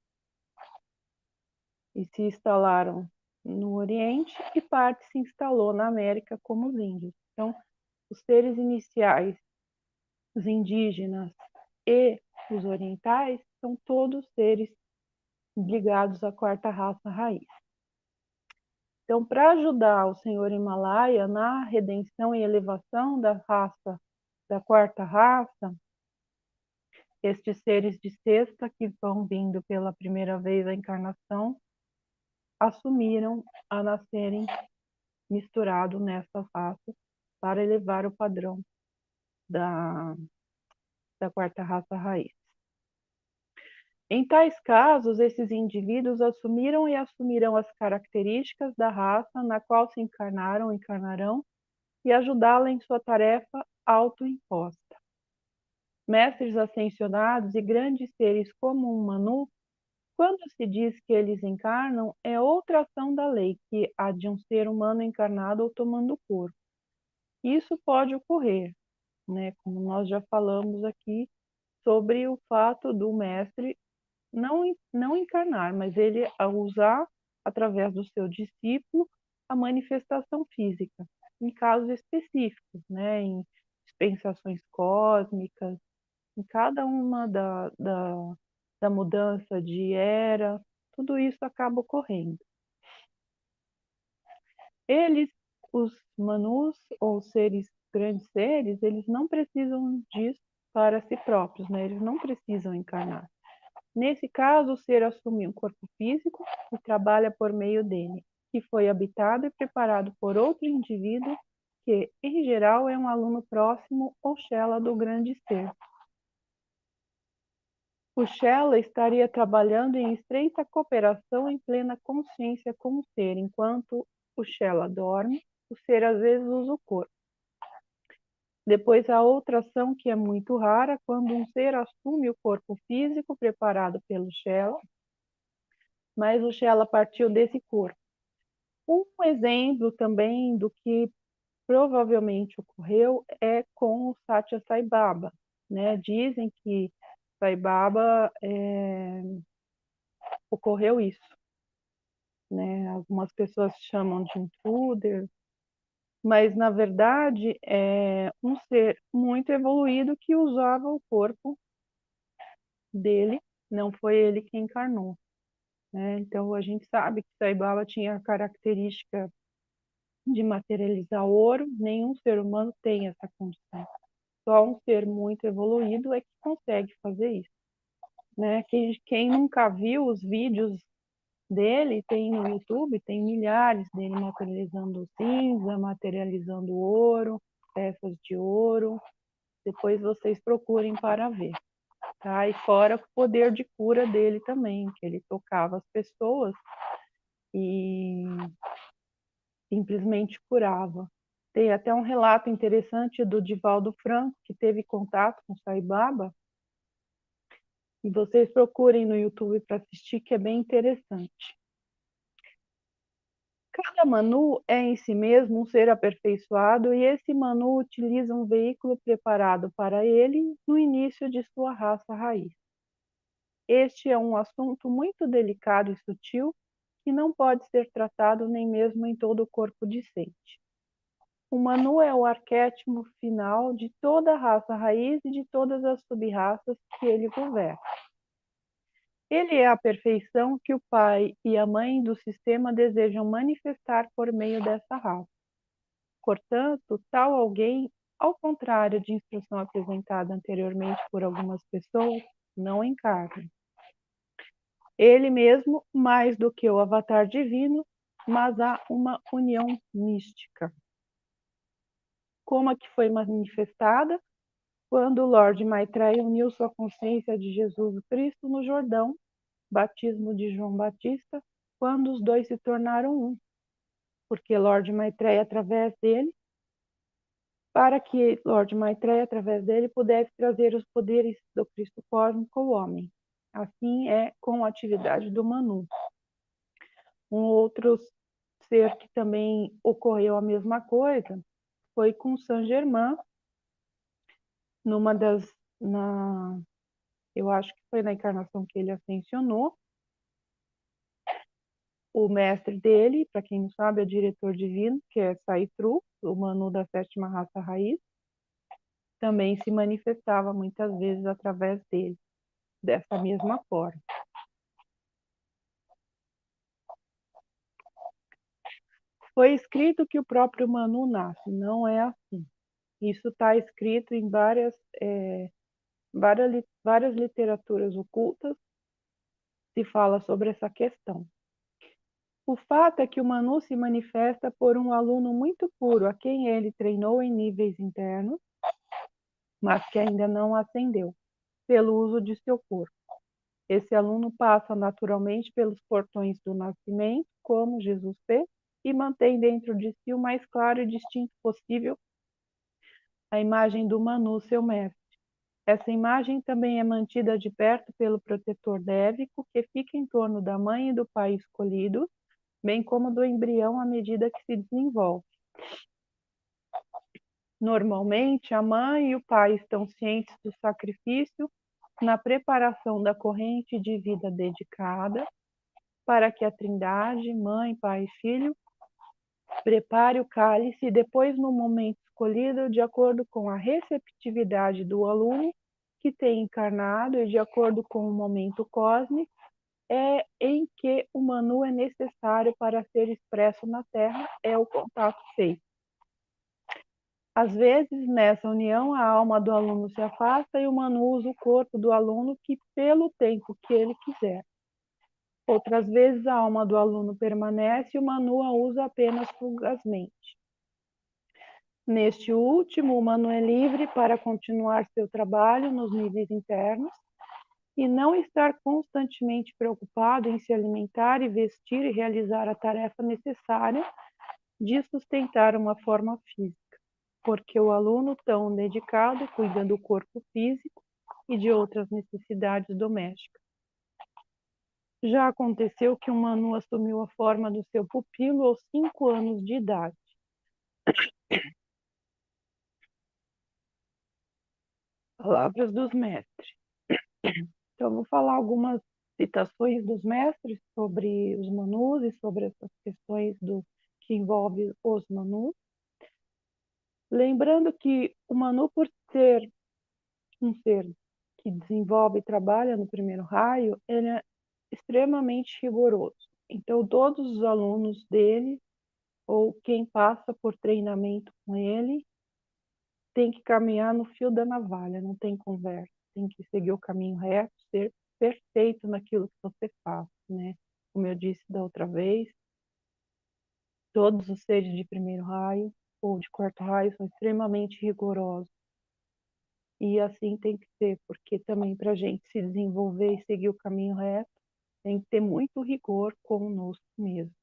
e se instalaram no Oriente e parte se instalou na América como os índios. Então, os seres iniciais, os indígenas e os orientais, são todos seres ligados à quarta raça raiz. Então, para ajudar o Senhor Himalaia na redenção e elevação da raça, da quarta raça, estes seres de sexta que vão vindo pela primeira vez à encarnação, assumiram a nascerem misturados nessas raças para elevar o padrão da quarta raça raiz. Em tais casos, esses indivíduos assumiram e assumirão as características da raça na qual se encarnaram, encarnarão, e ajudá-la em sua tarefa autoimposta. Mestres ascensionados e grandes seres como um Manu, quando se diz que eles encarnam, é outra ação da lei que a de um ser humano encarnado ou tomando corpo. Isso pode ocorrer, né? Como nós já falamos aqui sobre o fato do mestre não encarnar, mas ele usar, através do seu discípulo, a manifestação física, em casos específicos, né? Em dispensações cósmicas, em cada uma da mudança de era, tudo isso acaba ocorrendo. Eles, os manus, ou seres, grandes seres, eles não precisam disso para si próprios, né? Eles não precisam encarnar. Nesse caso, o ser assume um corpo físico e trabalha por meio dele, que foi habitado e preparado por outro indivíduo que, em geral, é um aluno próximo ou Shela do grande ser. O Shela estaria trabalhando em estreita cooperação em plena consciência com o ser. Enquanto o Shela dorme, o ser às vezes usa o corpo. Depois há outra ação que é muito rara, quando um ser assume o corpo físico preparado pelo Shela, mas o Shela partiu desse corpo. Um exemplo também do que provavelmente ocorreu é com o Satya Sai Baba, né? Dizem que Sai Baba ocorreu isso, né? Algumas pessoas chamam de intruder, mas na verdade é um ser muito evoluído que usava o corpo dele, não foi ele que encarnou, né? Então a gente sabe que Sai Baba tinha a característica de materializar ouro, nenhum ser humano tem essa condição. Só um ser muito evoluído é que consegue fazer isso, né? Quem nunca viu os vídeos dele, tem no YouTube, tem milhares dele materializando cinza, materializando ouro, peças de ouro. Depois vocês procurem para ver, tá? E fora o poder de cura dele também, que ele tocava as pessoas e simplesmente curava. Tem até um relato interessante do Divaldo Franco, que teve contato com Sai Baba, e vocês procurem no YouTube para assistir, que é bem interessante. Cada Manu é em si mesmo um ser aperfeiçoado e esse Manu utiliza um veículo preparado para ele no início de sua raça raiz. Este é um assunto muito delicado e sutil que não pode ser tratado nem mesmo em todo o corpo discente. O Manu é o arquétipo final de toda a raça raiz e de todas as sub-raças que ele governa. Ele é a perfeição que o pai e a mãe do sistema desejam manifestar por meio dessa raça. Portanto, tal alguém, ao contrário de instrução apresentada anteriormente por algumas pessoas, não encarna. Ele mesmo, mais do que o avatar divino, mas há uma união mística. Como a que foi manifestada quando o Lorde Maitreya uniu sua consciência de Jesus Cristo no Jordão, batismo de João Batista, quando os dois se tornaram um, porque Lorde Maitreya, através dele, para que Lorde Maitreya, através dele, pudesse trazer os poderes do Cristo cósmico ao homem. Assim é com a atividade do Manu. Um outro ser que também ocorreu a mesma coisa foi com Saint Germain, eu acho que foi na encarnação que ele ascensionou. O mestre dele, para quem não sabe, é o diretor divino, que é Saitru, o Manu da sétima raça raiz, também se manifestava muitas vezes através dele, dessa mesma forma. Foi escrito que o próprio Manu nasce, não é assim. Isso está escrito em várias literaturas ocultas, se fala sobre essa questão. O fato é que o Manu se manifesta por um aluno muito puro, a quem ele treinou em níveis internos, mas que ainda não ascendeu, pelo uso de seu corpo. Esse aluno passa naturalmente pelos portões do nascimento, como Jesus fez, e mantém dentro de si o mais claro e distinto possível a imagem do Manu, seu mestre. Essa imagem também é mantida de perto pelo protetor dévico, que fica em torno da mãe e do pai escolhidos, bem como do embrião à medida que se desenvolve. Normalmente, a mãe e o pai estão cientes do sacrifício na preparação da corrente de vida dedicada, para que a Trindade, Mãe, Pai e Filho, prepare o cálice e depois, no momento escolhido, de acordo com a receptividade do aluno que tem encarnado e de acordo com o momento cósmico, em que o Manu é necessário para ser expresso na Terra, é o contato feito. Às vezes, nessa união, a alma do aluno se afasta e o Manu usa o corpo do aluno pelo tempo que ele quiser. Outras vezes, a alma do aluno permanece e o Manu a usa apenas fugazmente. Neste último, o Manu é livre para continuar seu trabalho nos níveis internos e não estar constantemente preocupado em se alimentar e vestir e realizar a tarefa necessária de sustentar uma forma física, porque o aluno tão dedicado cuida do corpo físico e de outras necessidades domésticas. Já aconteceu que o Manu assumiu a forma do seu pupilo aos 5 anos de idade. Palavras dos mestres. Então, vou falar algumas citações dos mestres sobre os Manus e sobre essas questões que envolvem os Manus. Lembrando que o Manu, por ser um ser que desenvolve e trabalha no primeiro raio, ele é extremamente rigoroso. Então, todos os alunos dele, ou quem passa por treinamento com ele, tem que caminhar no fio da navalha, não tem conversa, tem que seguir o caminho reto, ser perfeito naquilo que você faz, né? Como eu disse da outra vez, todos os seres de primeiro raio ou de quarto raio são extremamente rigorosos. E assim tem que ser, porque também para a gente se desenvolver e seguir o caminho reto, tem que ter muito rigor conosco mesmo.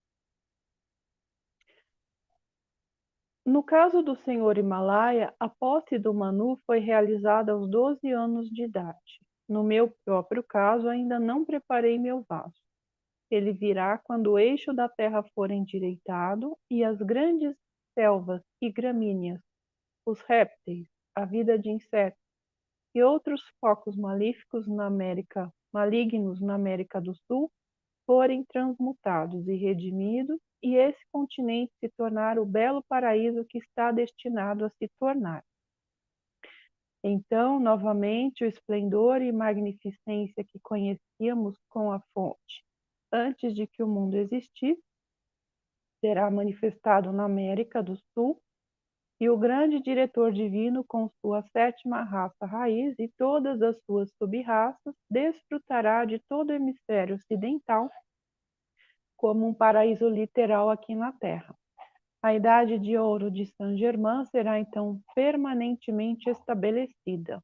No caso do senhor Himalaia, a posse do Manu foi realizada aos 12 anos de idade. No meu próprio caso, ainda não preparei meu vaso. Ele virá quando o eixo da terra for endireitado e as grandes selvas e gramíneas, os répteis, a vida de insetos e outros focos malignos na América do Sul forem transmutados e redimidos, e esse continente se tornar o belo paraíso que está destinado a se tornar. Então, novamente, o esplendor e magnificência que conhecíamos com a fonte antes de que o mundo existisse será manifestado na América do Sul, e o grande diretor divino, com sua sétima raça raiz e todas as suas sub-raças, desfrutará de todo o hemisfério ocidental como um paraíso literal aqui na Terra. A idade de ouro de Saint-Germain será então permanentemente estabelecida.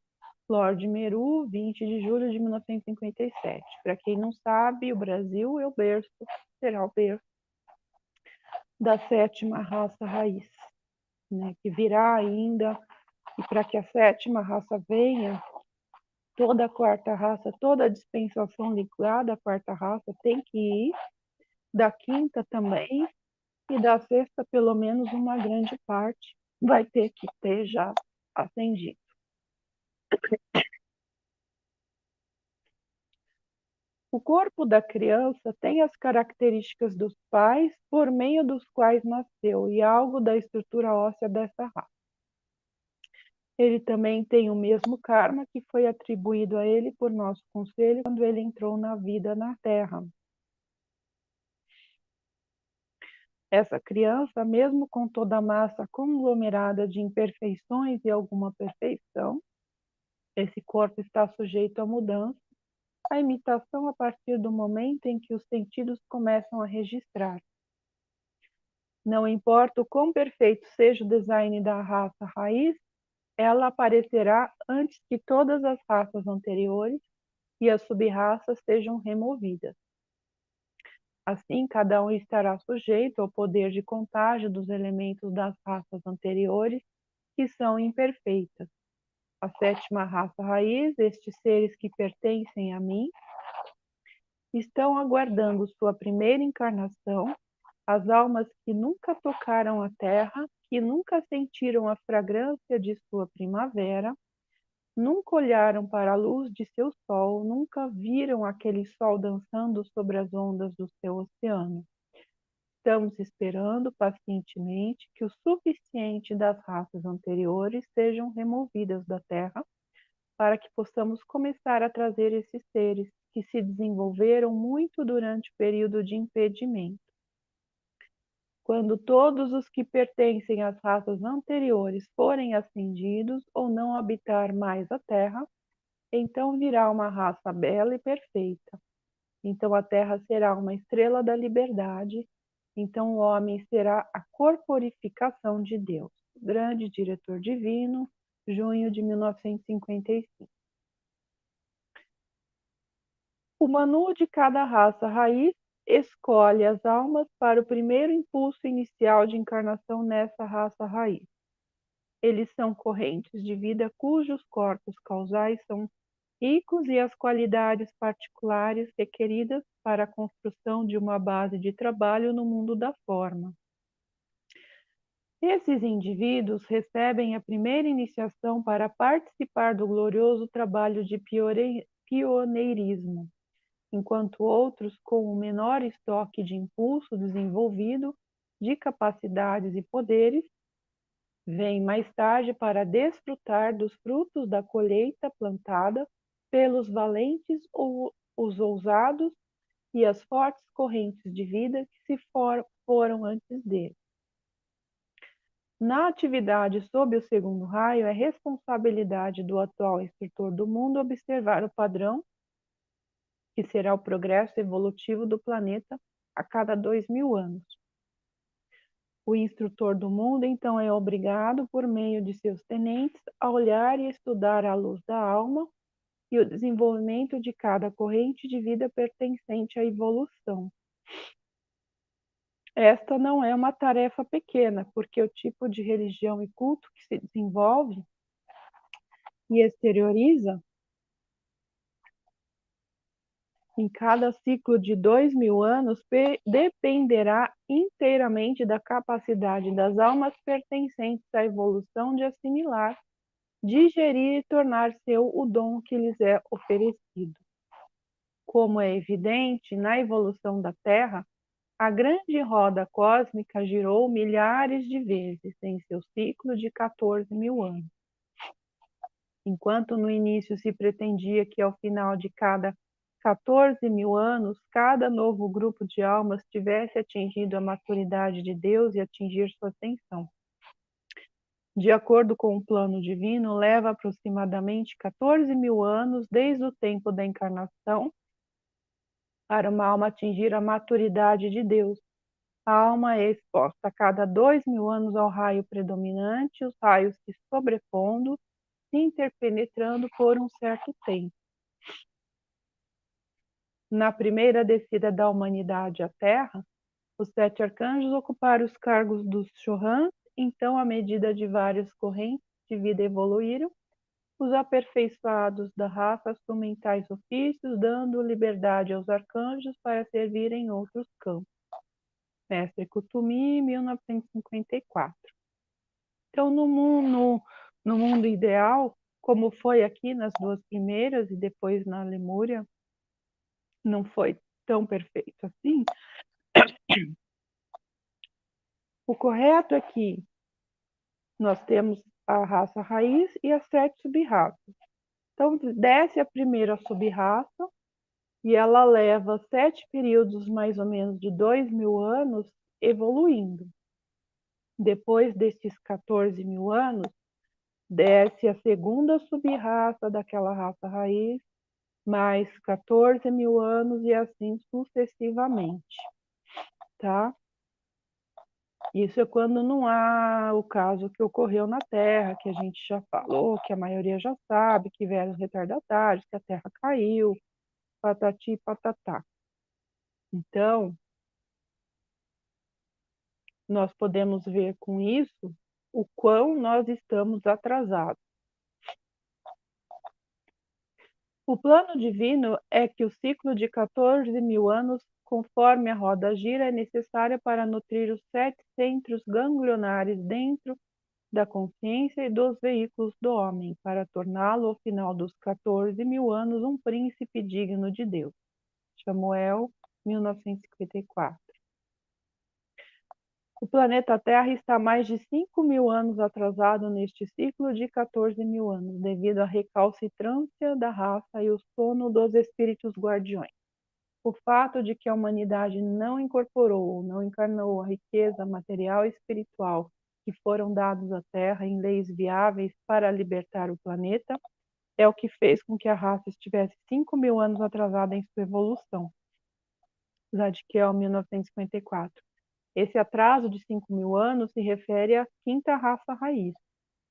Lord Meru, 20 de julho de 1957. Para quem não sabe, o Brasil será o berço da sétima raça raiz, né, que virá ainda, e para que a sétima raça venha, toda a quarta raça, toda a dispensação ligada à quarta raça tem que ir, da quinta também, e da sexta, pelo menos uma grande parte, vai ter que ter já ascendido. O corpo da criança tem as características dos pais por meio dos quais nasceu e algo da estrutura óssea dessa raça. Ele também tem o mesmo karma que foi atribuído a ele por nosso conselho quando ele entrou na vida na Terra. Essa criança, mesmo com toda a massa conglomerada de imperfeições e alguma perfeição, esse corpo está sujeito a mudança, a imitação a partir do momento em que os sentidos começam a registrar. Não importa o quão perfeito seja o design da raça raiz, ela aparecerá antes que todas as raças anteriores e as sub-raças sejam removidas. Assim, cada um estará sujeito ao poder de contágio dos elementos das raças anteriores, que são imperfeitas. A sétima raça raiz, estes seres que pertencem a mim, estão aguardando sua primeira encarnação, as almas que nunca tocaram a terra, que nunca sentiram a fragrância de sua primavera, nunca olharam para a luz de seu sol, nunca viram aquele sol dançando sobre as ondas do seu oceano. Estamos esperando pacientemente que o suficiente das raças anteriores sejam removidas da Terra para que possamos começar a trazer esses seres que se desenvolveram muito durante o período de impedimento. Quando todos os que pertencem às raças anteriores forem ascendidos ou não habitar mais a Terra, então virá uma raça bela e perfeita. Então a Terra será uma estrela da liberdade. Então o homem será a corporificação de Deus. Grande diretor divino, junho de 1955. O Manu de cada raça raiz escolhe as almas para o primeiro impulso inicial de encarnação nessa raça raiz. Eles são correntes de vida cujos corpos causais são ricos e as qualidades particulares requeridas para a construção de uma base de trabalho no mundo da forma. Esses indivíduos recebem a primeira iniciação para participar do glorioso trabalho de pioneirismo, enquanto outros, com o menor estoque de impulso desenvolvido, de capacidades e poderes, vêm mais tarde para desfrutar dos frutos da colheita plantada pelos valentes ou os ousados e as fortes correntes de vida que se foram antes dele. Na atividade sob o segundo raio, é responsabilidade do atual instrutor do mundo observar o padrão que será o progresso evolutivo do planeta a cada 2000 anos. O instrutor do mundo, então, é obrigado, por meio de seus tenentes, a olhar e estudar a luz da alma e o desenvolvimento de cada corrente de vida pertencente à evolução. Esta não é uma tarefa pequena, porque o tipo de religião e culto que se desenvolve e exterioriza em cada ciclo de 2000 anos dependerá inteiramente da capacidade das almas pertencentes à evolução de assimilar, digerir e tornar seu o dom que lhes é oferecido. Como é evidente, na evolução da Terra, a grande roda cósmica girou milhares de vezes em seu ciclo de 14.000 anos. Enquanto no início se pretendia que ao final de cada 14.000 anos, cada novo grupo de almas tivesse atingido a maturidade de Deus e atingir sua ascensão. De acordo com o plano divino, leva aproximadamente 14.000 anos desde o tempo da encarnação para uma alma atingir a maturidade de Deus. A alma é exposta a cada 2.000 anos ao raio predominante, os raios se sobrepondo, se interpenetrando por um certo tempo. Na primeira descida da humanidade à Terra, os 7 arcanjos ocuparam os cargos dos Chohans. Então, à medida de várias correntes de vida evoluíram, os aperfeiçoados da raça assumem tais ofícios, dando liberdade aos arcanjos para servirem em outros campos. Mestre Kutumi, 1954. Então, no mundo ideal, como foi aqui nas duas primeiras e depois na Lemúria, não foi tão perfeito assim. O correto é que nós temos a raça raiz e as 7 sub-raças. Então, desce a primeira sub-raça e ela leva 7 períodos, mais ou menos, de 2.000 anos evoluindo. Depois desses 14.000 anos, desce a segunda sub-raça daquela raça raiz, mais 14.000 anos e assim sucessivamente, tá? Isso é quando não há o caso que ocorreu na Terra, que a gente já falou, que a maioria já sabe, que vieram os retardatários, que a Terra caiu, patati e patatá. Então, nós podemos ver com isso o quão nós estamos atrasados. O plano divino é que o ciclo de 14.000 anos, conforme a roda gira, é necessário para nutrir os 7 centros ganglionares dentro da consciência e dos veículos do homem, para torná-lo, ao final dos 14.000 anos, um príncipe digno de Deus. Samuel, 1954. O planeta Terra está mais de 5.000 anos atrasado neste ciclo de 14.000 anos, devido à recalcitrância da raça e o sono dos espíritos guardiões. O fato de que a humanidade não incorporou ou não encarnou a riqueza material e espiritual que foram dados à Terra em leis viáveis para libertar o planeta é o que fez com que a raça estivesse 5.000 anos atrasada em sua evolução. Zadkiel, 1954. Esse atraso de 5.000 anos se refere à quinta raça raiz,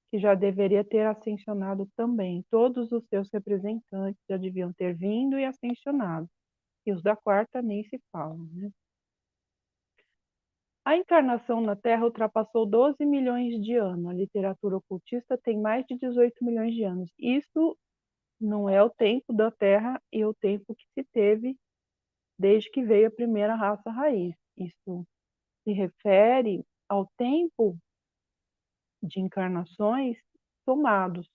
que já deveria ter ascensionado também. Todos os seus representantes já deviam ter vindo e ascensionado. E os da quarta nem se falam, né? A encarnação na Terra ultrapassou 12 milhões de anos. A literatura ocultista tem mais de 18 milhões de anos. Isso não é o tempo da Terra e o tempo que se teve desde que veio a primeira raça raiz. Isso se refere ao tempo de encarnações somados,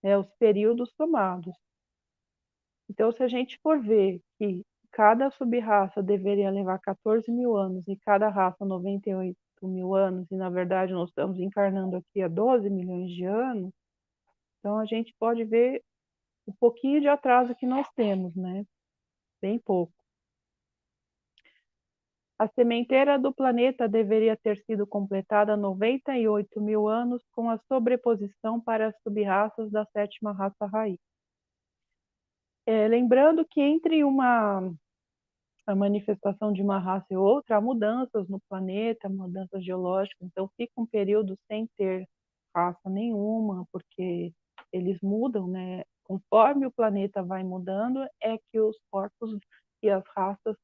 né, os períodos somados. Então, se a gente for ver que cada sub-raça deveria levar 14.000 anos e cada raça 98.000 anos, e na verdade nós estamos encarnando aqui há 12 milhões de anos, então a gente pode ver o pouquinho de atraso que nós temos, né? Bem pouco. A sementeira do planeta deveria ter sido completada há 98.000 anos com a sobreposição para as sub-raças da sétima raça raiz. Lembrando que entre a manifestação de uma raça e outra, há mudanças no planeta, mudanças geológicas, então fica um período sem ter raça nenhuma, porque eles mudam, né? Conforme o planeta vai mudando, é que os corpos e as raças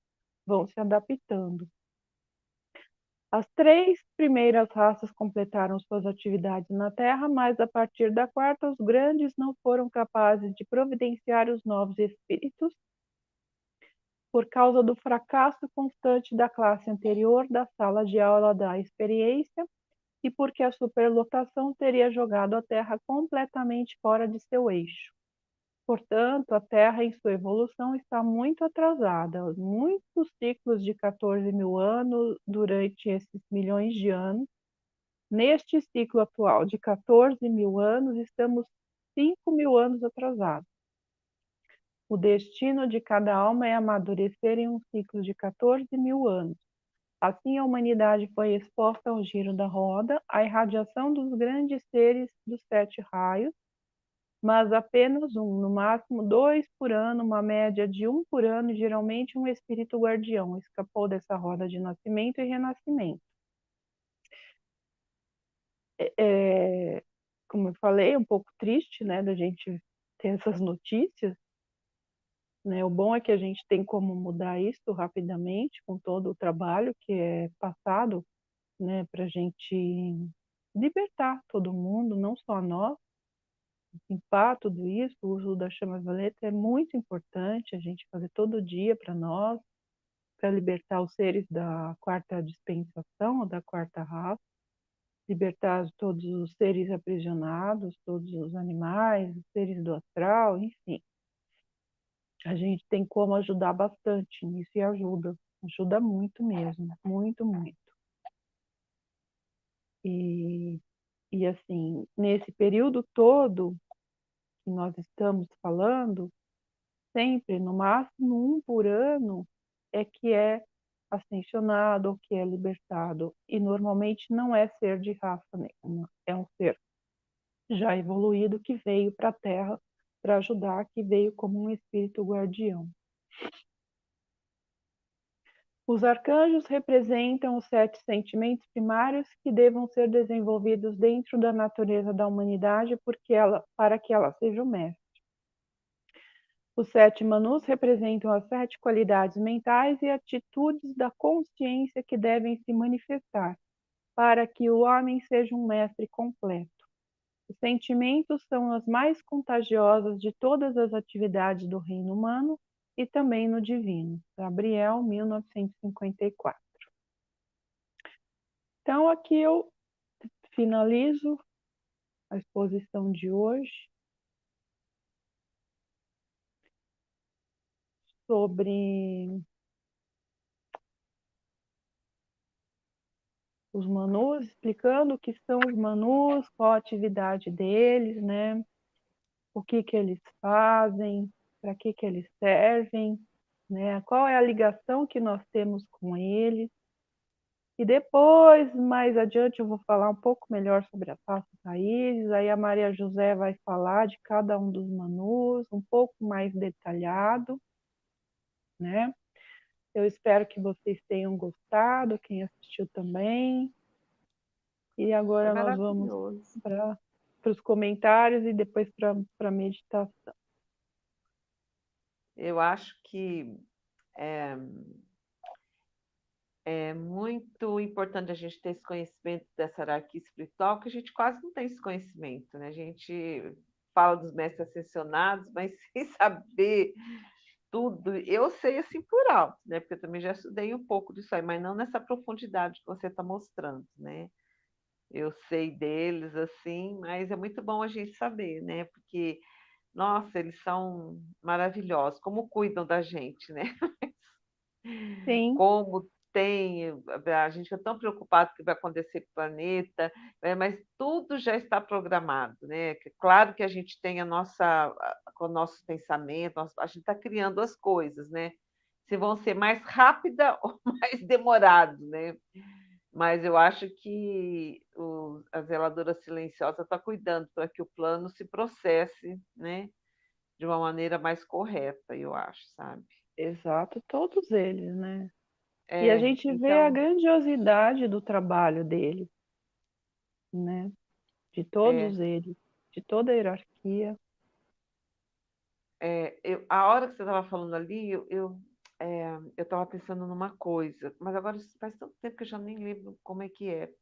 vão se adaptando. As 3 primeiras raças completaram suas atividades na Terra, mas a partir da quarta, os grandes não foram capazes de providenciar os novos espíritos por causa do fracasso constante da classe anterior da sala de aula da experiência e porque a superlotação teria jogado a Terra completamente fora de seu eixo. Portanto, a Terra, em sua evolução, está muito atrasada. Muitos ciclos de 14.000 anos durante esses milhões de anos. Neste ciclo atual de 14.000 anos, estamos 5.000 anos atrasados. O destino de cada alma é amadurecer em um ciclo de 14.000 anos. Assim, a humanidade foi exposta ao giro da roda, à irradiação dos grandes seres dos 7 raios, mas apenas um, no máximo 2 por ano, uma média de 1 por ano, e geralmente um espírito guardião escapou dessa roda de nascimento e renascimento. Como eu falei, é um pouco triste, né, da gente ter essas notícias, né? O bom é que a gente tem como mudar isso rapidamente com todo o trabalho que é passado, né, para a gente libertar todo mundo, não só nós. Limpar tudo isso, o uso da chama violeta é muito importante a gente fazer todo dia para nós, para libertar os seres da quarta dispensação, ou da quarta raça, libertar todos os seres aprisionados, todos os animais, os seres do astral, enfim. a gente tem como ajudar bastante nisso e ajuda muito mesmo, muito, muito. E, e assim, nesse período todo que nós estamos falando, sempre, no máximo um por ano, é que é ascensionado ou que é libertado. E normalmente não é ser de raça nenhuma, é um ser já evoluído que veio para a Terra para ajudar, que veio como um espírito guardião. Os arcanjos representam os 7 sentimentos primários que devam ser desenvolvidos dentro da natureza da humanidade para que ela seja o mestre. Os 7 manus representam as 7 qualidades mentais e atitudes da consciência que devem se manifestar para que o homem seja um mestre completo. Os sentimentos são as mais contagiosas de todas as atividades do reino humano e também no divino. Gabriel, 1954. Então, aqui eu finalizo a exposição de hoje sobre os manus, explicando o que são os manus, qual a atividade deles, né? O que eles fazem, para que eles servem, né? Qual é a ligação que nós temos com eles. E depois, mais adiante, eu vou falar um pouco melhor sobre as raças raízes, aí a Maria José vai falar de cada um dos manus, um pouco mais detalhado, né? Eu espero que vocês tenham gostado, quem assistiu também. E Foi agora nós vamos maravilhoso. para os comentários e depois para a meditação. Eu acho que é, é muito importante a gente ter esse conhecimento dessa hierarquia espiritual, que a gente quase não tem esse conhecimento, né? A gente fala dos mestres ascensionados, mas sem saber tudo. Eu sei assim por alto, né? Porque eu também já estudei um pouco disso aí, mas não nessa profundidade que você está mostrando, né? Eu sei deles assim, mas é muito bom a gente saber, né? Porque, nossa, eles são maravilhosos, como cuidam da gente, né? Sim, Como tem, a gente fica tão preocupado com o que vai acontecer com o planeta, né, mas tudo já está programado, né? Claro que a gente tem com o nosso pensamento, a gente está criando as coisas, né? Se vão ser mais rápida ou mais demorado, né? Mas eu acho que a zeladora silenciosa está cuidando para que o plano se processe, né? De uma maneira mais correta, eu acho, sabe? exato, todos eles, né? E a É, gente vê a então, grandiosidade do trabalho deles, né? De é, todos eles, de toda a hierarquia. a hora que você estava falando ali, eu estava pensando numa coisa, mas agora faz tanto tempo que eu já nem lembro como é que é.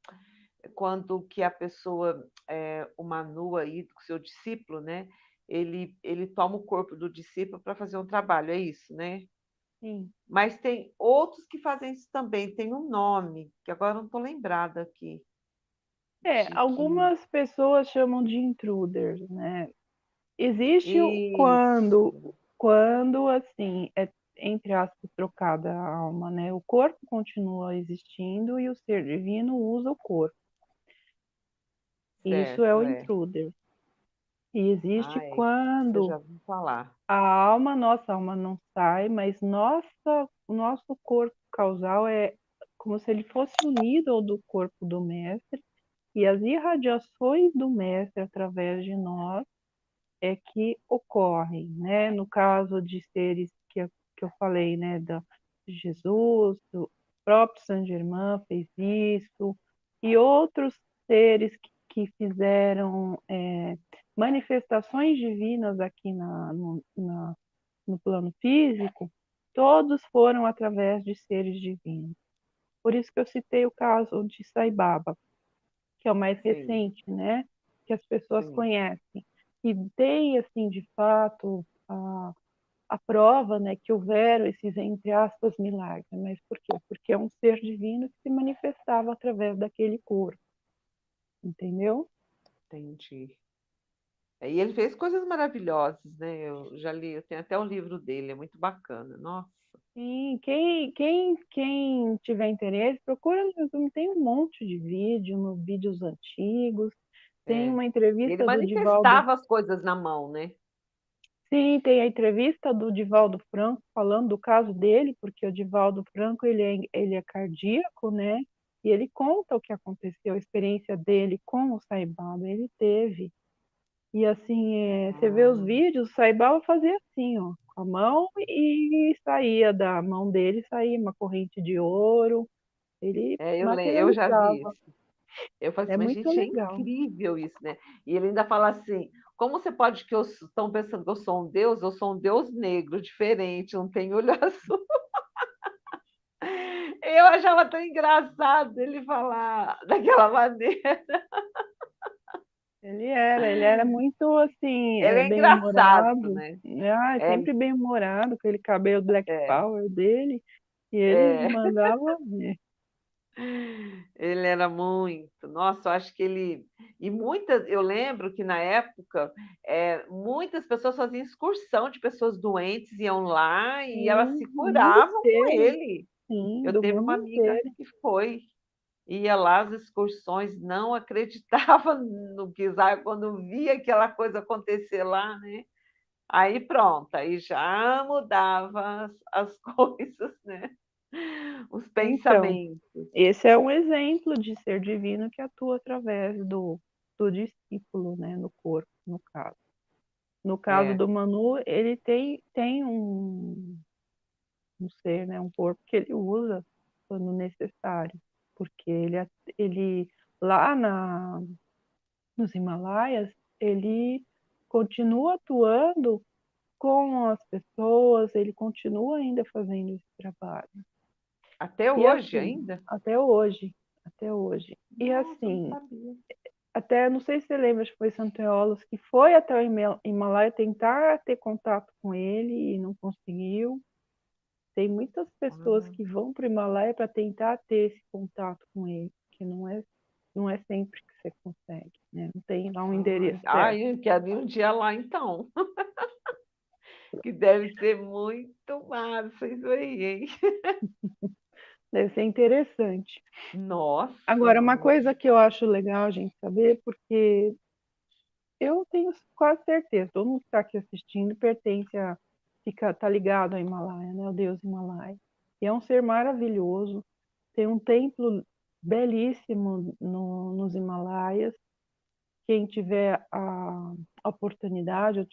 Quando que a pessoa, o Manu aí, do seu discípulo, né? Ele toma o corpo do discípulo para fazer um trabalho, é isso, né? Sim. Mas tem outros que fazem isso também, tem um nome, que agora eu não estou lembrada aqui, de que. Algumas pessoas chamam de intruders, né? Existe Isso, quando assim, é entre aspas, trocada a alma, né? O corpo continua existindo e o ser divino usa o corpo. Isso é certo, o é. intruder. E existe Ah, é. Você quando já ouviu falar. nossa alma não sai, mas o nosso corpo causal é como se ele fosse unido ao do corpo do mestre, e as irradiações do mestre através de nós é que ocorrem, né? No caso de seres que eu falei, né? De Jesus, do próprio Saint Germain fez isso, e outros seres que fizeram manifestações divinas aqui no plano físico, todos foram através de seres divinos. Por isso que eu citei o caso de Sai Baba, que é o mais Sim, recente, né? Que as pessoas sim, conhecem. E tem, assim, de fato, a prova, né, que houveram esses, entre aspas, milagres. Mas por quê? Porque é um ser divino que se manifestava através daquele corpo, entendeu? entendi. E ele fez coisas maravilhosas, né? Eu já li, eu tenho até um livro dele, é muito bacana. Nossa, Sim, quem tiver interesse, procura no YouTube, tem um monte de vídeo, nos vídeos antigos. Tem é. uma Ele entrevista do Divaldo. manifestava as coisas na mão, né? Sim, tem a entrevista do Divaldo Franco falando do caso dele, porque o Divaldo Franco ele é cardíaco, né? E ele conta o que aconteceu, a experiência dele com o Saibaba, ele teve. E assim, você vê os Ah, vídeos, o Saibaba fazia assim, ó, com a mão e saía da mão dele, saía uma corrente de ouro, ele eu já vi materializava. isso. Eu falei É assim, mas muito gente, é legal. incrível isso, né? E ele ainda fala assim, como você pode que eu estão pensando que eu sou um Deus negro, diferente, não tenho olho azul. Eu achava tão engraçado ele falar daquela maneira. Ele era muito assim, Ele é engraçado, bem-humorado, né? né? É, Sempre bem-humorado, com aquele cabelo Black é, Power dele, e ele é. mandava ver. Ele era muito. Nossa, eu acho que ele. E muitas, eu lembro que na época, muitas pessoas faziam excursão de pessoas doentes, iam lá e elas Sim, se do mundo curavam com inteiro, ele. sim, Eu do teve mundo uma amiga inteiro. que foi, ia lá às excursões, não acreditava no que sabe, quando via aquela coisa acontecer lá, né? Aí pronto, aí já mudava as coisas, né? Os Então, pensamentos. esse é um exemplo de ser divino que atua através do discípulo, né, no corpo, no caso. No caso É, do Manu, ele tem um ser, né, um corpo que ele usa quando necessário, porque ele lá nos Himalaias, ele continua atuando com as pessoas, ele continua ainda fazendo esse trabalho. até E hoje assim, ainda? até hoje, até hoje. E Nossa, eu não assim, sabia. até não sei se você lembra, acho que foi Santo Eolos que foi até o Himalaia tentar ter contato com ele e não conseguiu. Tem muitas pessoas Ah, que vão para o Himalaia para tentar ter esse contato com ele, que não é sempre que você consegue, né? Não tem lá um endereço certo. eu quero ir um dia lá então, que deve ser muito massa isso aí, hein? Deve ser interessante. Nossa, Agora, uma muito. coisa que eu acho legal a gente saber, porque eu tenho quase certeza, todo mundo que está aqui assistindo tá ligado ao Himalaia, né? O Deus Himalaia. E é um ser maravilhoso, tem um templo belíssimo nos Himalaias. Quem tiver a oportunidade ou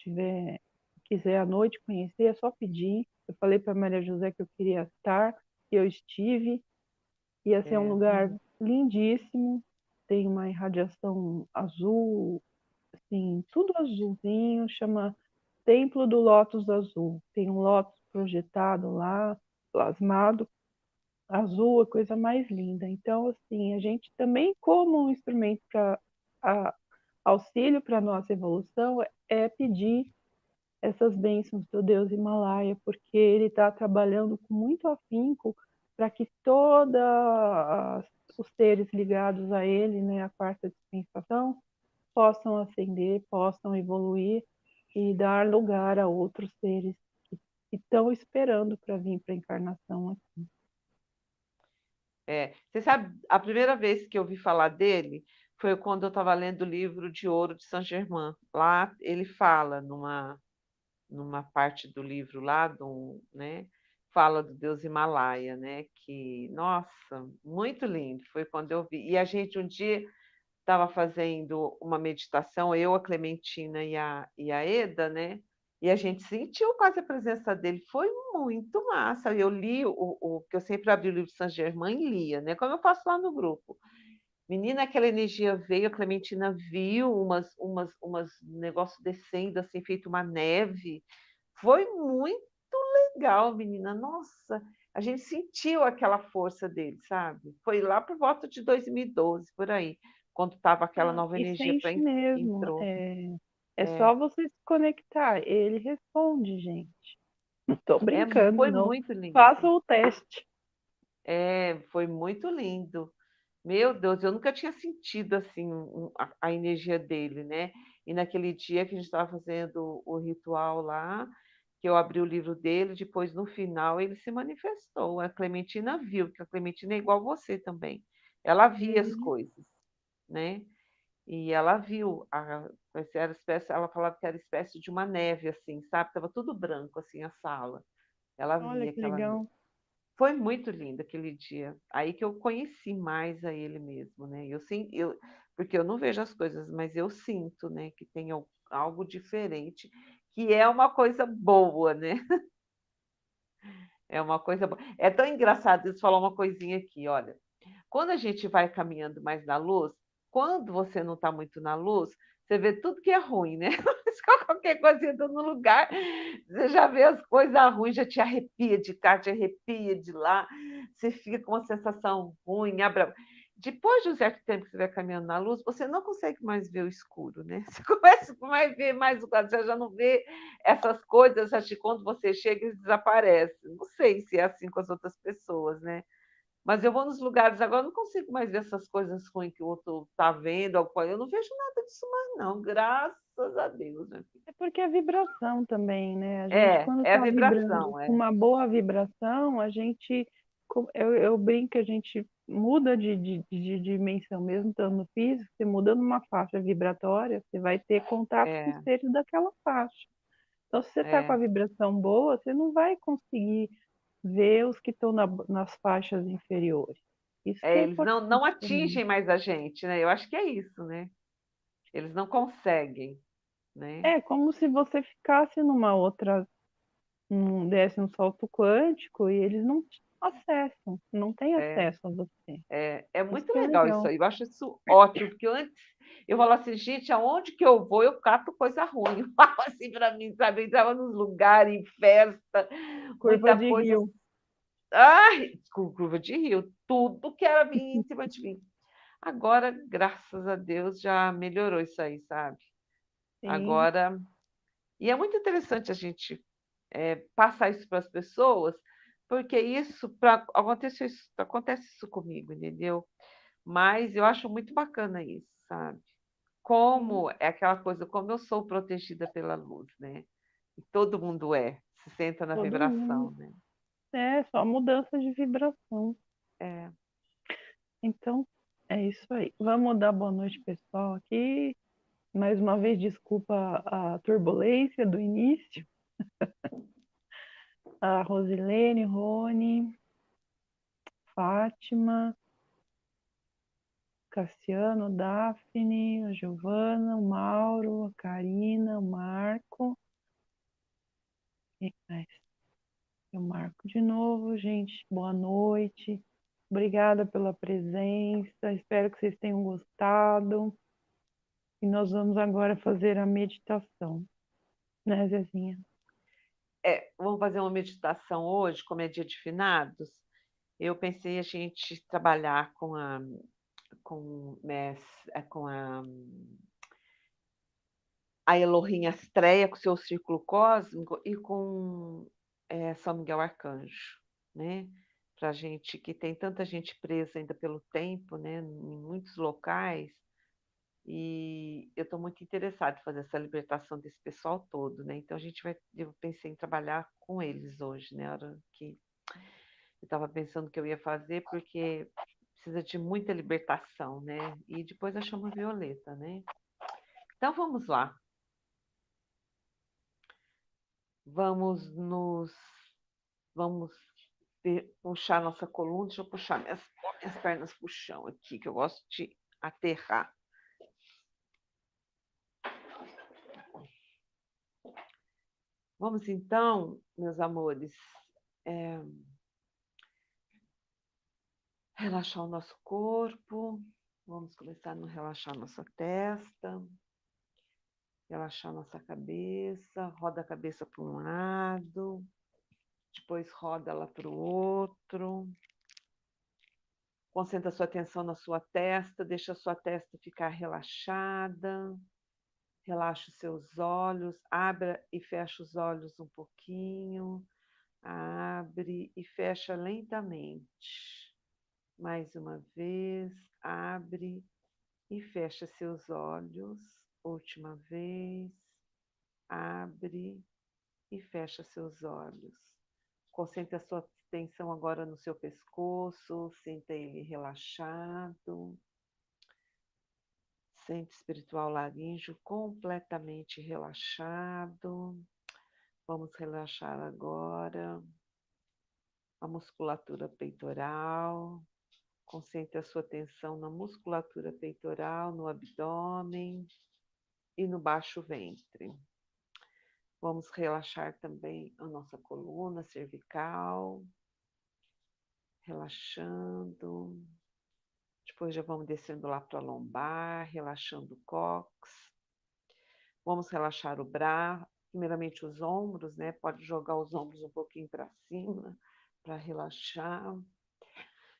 quiser à noite conhecer, é só pedir. Eu falei para Maria José que eu queria estar, e eu estive. Ia ser um É. lugar lindíssimo, tem uma irradiação azul, assim, tudo azulzinho, chama Templo do Lótus Azul. Tem um lótus projetado lá, plasmado, azul, a coisa mais linda. Então, assim, a gente também, como um instrumento para auxílio para a nossa evolução, é pedir essas bênçãos do Deus Himalaia, porque ele está trabalhando com muito afinco para que todos os seres ligados a ele, né, a quarta dispensação, possam ascender, possam evoluir e dar lugar a outros seres que estão esperando para vir para a encarnação aqui. É. Você sabe, a primeira vez que eu ouvi falar dele foi quando eu estava lendo o livro de Ouro de Saint-Germain. Lá ele fala numa parte do livro lá, né, fala do Deus Himalaia, né, que, nossa, muito lindo, foi quando eu vi. E a gente um dia estava fazendo uma meditação, eu, a Clementina e a Eda, né, e a gente sentiu quase a presença dele, foi muito massa. Eu li que eu sempre abri o livro de Saint-Germain e lia, né, como eu faço lá no grupo. Menina, aquela energia veio, a Clementina viu umas negócio descendo, assim, feito uma neve. Foi muito legal, menina. Nossa, a gente sentiu aquela força dele, sabe? Foi lá por volta de 2012, por aí, quando estava aquela Ah, nova e energia para sente que mesmo, entrou. é É, só você se conectar, ele responde, gente. Não estou brincando, foi não. muito Faça lindo. o teste. Foi muito lindo. Meu Deus, eu nunca tinha sentido assim a energia dele, né? E naquele dia que a gente estava fazendo o ritual lá, que eu abri o livro dele, depois no final ele se manifestou. A Clementina viu, porque a Clementina é igual você também. Ela via as Uhum. coisas, né? E ela viu, era espécie, ela falava que era espécie de uma neve, assim, sabe? Estava tudo branco, assim, a sala. Ela Olha via que aquela neve. legal. Foi muito lindo aquele dia. Aí que eu conheci mais a ele mesmo, né? Porque eu não vejo as coisas, mas eu sinto, né, que tem algo diferente, que é uma coisa boa, né? É uma coisa boa. É tão engraçado isso falar uma coisinha aqui, olha. Quando a gente vai caminhando mais na luz, quando você não está muito na luz, você vê tudo que é ruim, né? Qualquer coisinha no lugar, você já vê as coisas ruins, já te arrepia de cá, te arrepia de lá, você fica com uma sensação ruim. Depois de um certo tempo que você vai caminhando na luz, você não consegue mais ver o escuro, né? Você começa a ver mais o claro, você já não vê essas coisas, acho que quando você chega, eles desaparecem. Não sei se é assim com as outras pessoas, né? Mas eu vou nos lugares agora, eu não consigo mais ver essas coisas ruins que o outro está vendo. Eu não vejo nada disso mais, não, graças a Deus. Né? É porque é vibração também, né? A gente, É, quando é a está vibrando vibração, com é. uma boa vibração, a gente, eu brinco que a gente muda de dimensão, mesmo estando no físico, você muda numa faixa vibratória, você vai ter contato com os É, seres daquela faixa. Então, se você está com a é. vibração boa, você não vai conseguir ver os que estão nas faixas inferiores. Isso que É, é eles não importante também. atingem mais a gente, né? Eu acho que é isso, né? Eles não conseguem, né? É como se você ficasse numa outra, desse um salto quântico e eles não te acessam, não têm É, acesso a você. é Isso muito que é legal isso legal. aí. Eu acho isso ótimo, porque antes eu falava assim, gente, aonde que eu vou, eu cato coisa ruim. Eu falava assim para mim, sabe? Eu entrava nos lugares, em festa, Curva muita de coisa. rio. Ai, com curva de rio, tudo que era vir em cima de mim. Agora, graças a Deus, já melhorou isso aí, sabe? Sim, Agora, e é muito interessante a gente passar isso para as pessoas, porque isso, acontece isso comigo, entendeu? Mas eu acho muito bacana isso, sabe? sim. Como é aquela coisa, como eu sou protegida pela luz, né? E todo mundo se senta na Todo mundo. vibração, né? É só mudança de vibração. É, Então, é isso aí. Vamos dar boa noite, pessoal, aqui. Mais uma vez, desculpa a turbulência do início. A Rosilene, Rony, Fátima, Cassiano, Daphne, a Giovana, o Mauro, a Karina, o Marco. Quem mais? O Marco de novo, gente. Boa noite. Obrigada pela presença. Espero que vocês tenham gostado. E nós vamos agora fazer a meditação, né, Zezinha? vamos fazer uma meditação hoje, como é dia de finados. Eu pensei a gente trabalhar com a Elohim Astreia, com seu círculo cósmico, e com São Miguel Arcanjo, né? Para gente que tem tanta gente presa ainda pelo tempo, né? Em muitos locais, e eu estou muito interessada em fazer essa libertação desse pessoal todo, né? Então eu pensei em trabalhar com eles hoje, né? A hora que eu estava pensando que eu ia fazer, porque precisa de muita libertação, né? E depois a chama violeta, né? Então vamos lá. Vamos nos Vamos puxar nossa coluna. Deixa eu puxar minhas pernas para o chão aqui, que eu gosto de aterrar. Vamos então, meus amores, é, relaxar o nosso corpo. Vamos começar a relaxar nossa testa, relaxar nossa cabeça. Roda a cabeça para um lado, depois roda ela para o outro. Concentra sua atenção na sua testa, deixa a sua testa ficar relaxada. Relaxa os seus olhos, abre e fecha os olhos um pouquinho, abre e fecha lentamente. Mais uma vez, abre e fecha seus olhos última vez. Abre e fecha seus olhos. Concentre a sua atenção agora no seu pescoço, sinta ele relaxado. Centro espiritual laríngeo completamente relaxado. Vamos relaxar agora a musculatura peitoral. Concentre a sua atenção na musculatura peitoral, no abdômen e no baixo ventre. Vamos relaxar também a nossa coluna cervical, relaxando. Depois já vamos descendo lá para a lombar, relaxando o cóccix. Vamos relaxar o braço, primeiramente os ombros, né? Pode jogar os ombros um pouquinho para cima para relaxar.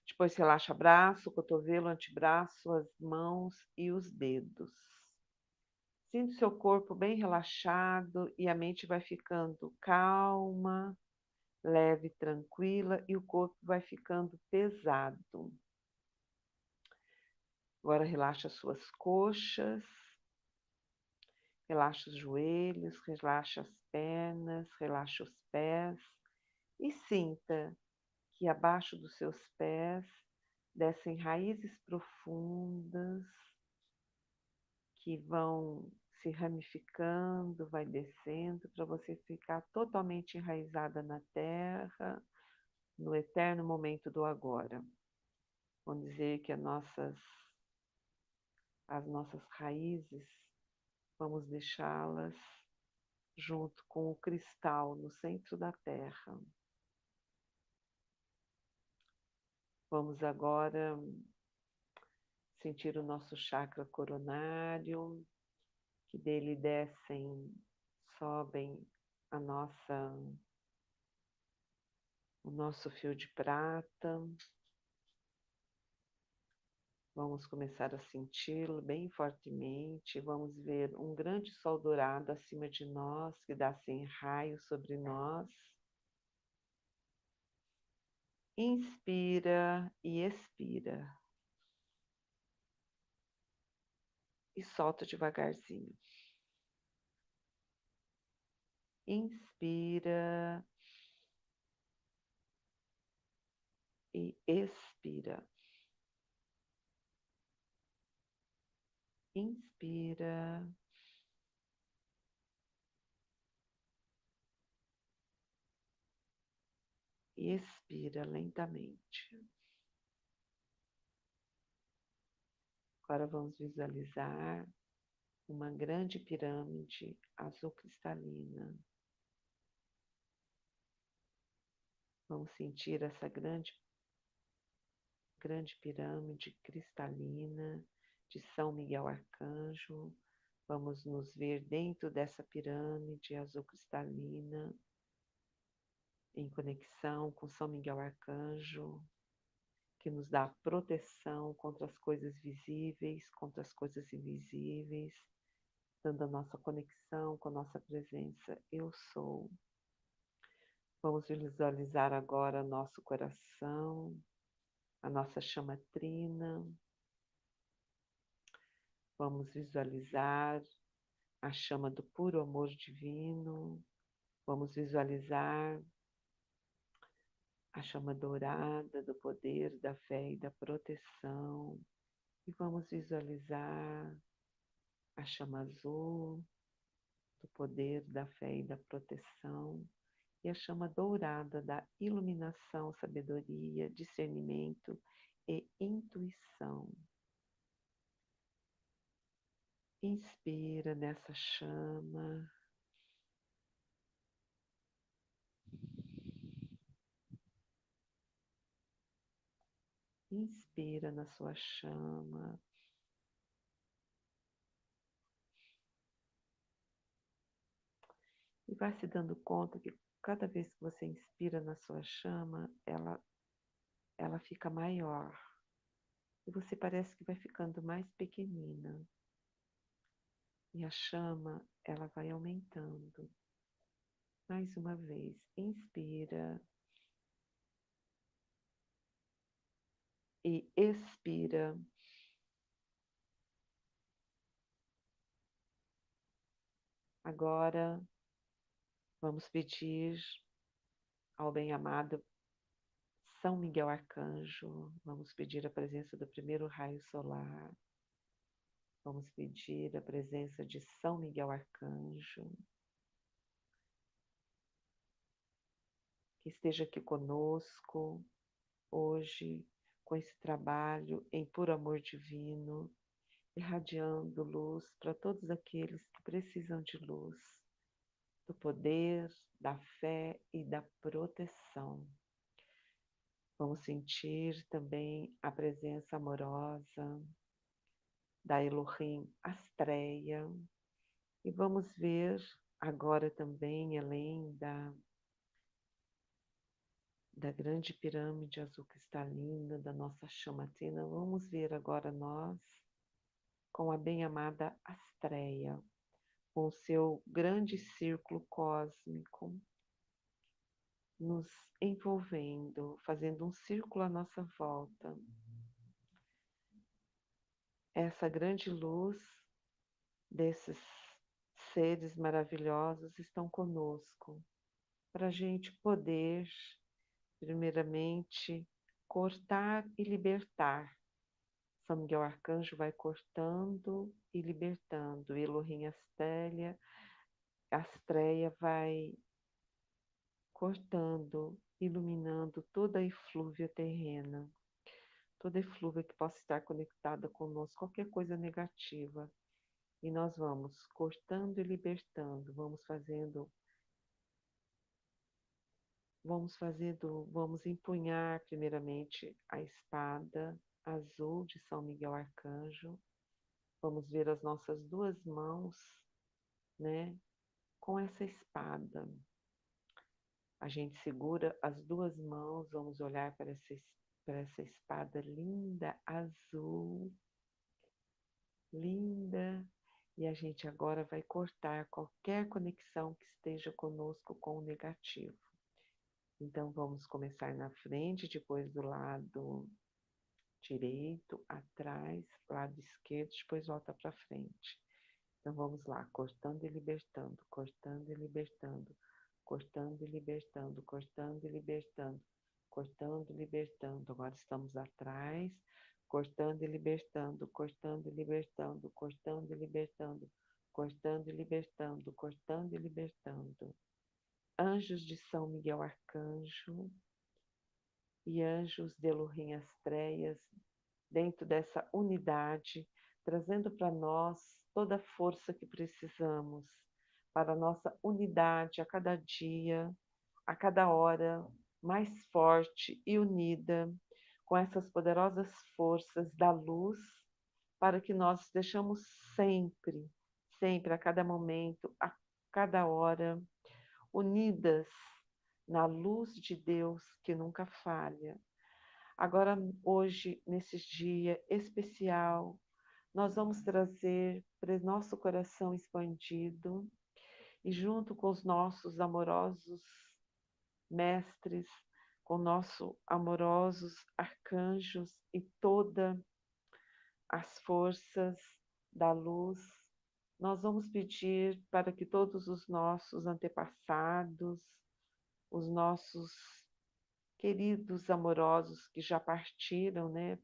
Depois relaxa braço, cotovelo, antebraço, as mãos e os dedos. Sinta o seu corpo bem relaxado e a mente vai ficando calma, leve, tranquila e o corpo vai ficando pesado. Agora relaxa as suas coxas, relaxa os joelhos, relaxa as pernas, relaxa os pés e sinta que abaixo dos seus pés descem raízes profundas que vão se ramificando, vai descendo para você ficar totalmente enraizada na terra, no eterno momento do agora. Vamos dizer que as nossas raízes, vamos deixá-las junto com o cristal no centro da terra. Vamos agora sentir o nosso chakra coronário, que dele descem, sobem o nosso fio de prata. Vamos começar a senti-lo bem fortemente. Vamos ver um grande sol dourado acima de nós, que dá assim raios sobre nós. Inspira e expira. E solta devagarzinho. Inspira e expira. Inspira e expira lentamente. Agora vamos visualizar uma grande pirâmide azul cristalina. Vamos sentir essa grande pirâmide cristalina de São Miguel Arcanjo. Vamos nos ver dentro dessa pirâmide azul cristalina, em conexão com São Miguel Arcanjo, que nos dá proteção contra as coisas visíveis, contra as coisas invisíveis, dando a nossa conexão com a nossa presença. Eu sou. Vamos visualizar agora nosso coração, a nossa chama trina. Vamos visualizar a chama do puro amor divino. Vamos visualizar a chama dourada do poder, da fé e da proteção. E vamos visualizar a chama azul do poder, da fé e da proteção. E a chama dourada da iluminação, sabedoria, discernimento e intuição. Inspira nessa chama. Inspira na sua chama. E vai se dando conta que cada vez que você inspira na sua chama, ela fica maior. E você parece que vai ficando mais pequenina. E a chama, ela vai aumentando. Mais uma vez, inspira. E expira. Agora, vamos pedir ao bem-amado São Miguel Arcanjo, vamos pedir a presença do primeiro raio solar, vamos pedir a presença de São Miguel Arcanjo, que esteja aqui conosco hoje, com esse trabalho em puro amor divino, irradiando luz para todos aqueles que precisam de luz, do poder, da fé e da proteção. Vamos sentir também a presença amorosa da Elohim Astreia e vamos ver agora também, além da grande pirâmide azul cristalina, da nossa chamatina, vamos ver agora nós com a bem-amada Astreia, com o seu grande círculo cósmico, nos envolvendo, fazendo um círculo à nossa volta. Essa grande luz desses seres maravilhosos estão conosco, para a gente poder, primeiramente, cortar e libertar. São Miguel Arcanjo vai cortando e libertando. Elohim Astreia vai cortando, iluminando toda a eflúvia terrena, toda eflúvia que possa estar conectada conosco, qualquer coisa negativa. E nós vamos cortando e libertando, vamos empunhar primeiramente a espada azul de São Miguel Arcanjo. Vamos ver as nossas duas mãos, né, com essa espada. A gente segura as duas mãos, vamos olhar para essa espada linda, azul, linda, e a gente agora vai cortar qualquer conexão que esteja conosco com o negativo. Então, vamos começar na frente, depois do lado direito, atrás, lado esquerdo, depois volta para frente. Então, vamos lá, cortando e libertando, cortando e libertando, cortando e libertando, cortando e libertando, cortando e libertando. Agora estamos atrás, cortando e libertando, cortando e libertando, cortando e libertando, cortando e libertando, cortando e libertando. Anjos de São Miguel Arcanjo e anjos de Elohim Astreias, dentro dessa unidade, trazendo para nós toda a força que precisamos para a nossa unidade a cada dia, a cada hora, mais forte e unida, com essas poderosas forças da luz, para que nós estejamos sempre, sempre, a cada momento, a cada hora, unidas na luz de Deus que nunca falha. Agora, hoje, nesse dia especial, nós vamos trazer para nosso coração expandido e junto com os nossos amorosos mestres, com nossos amorosos arcanjos e todas as forças da luz, nós vamos pedir para que todos os nossos antepassados, os nossos queridos amorosos que já partiram, né,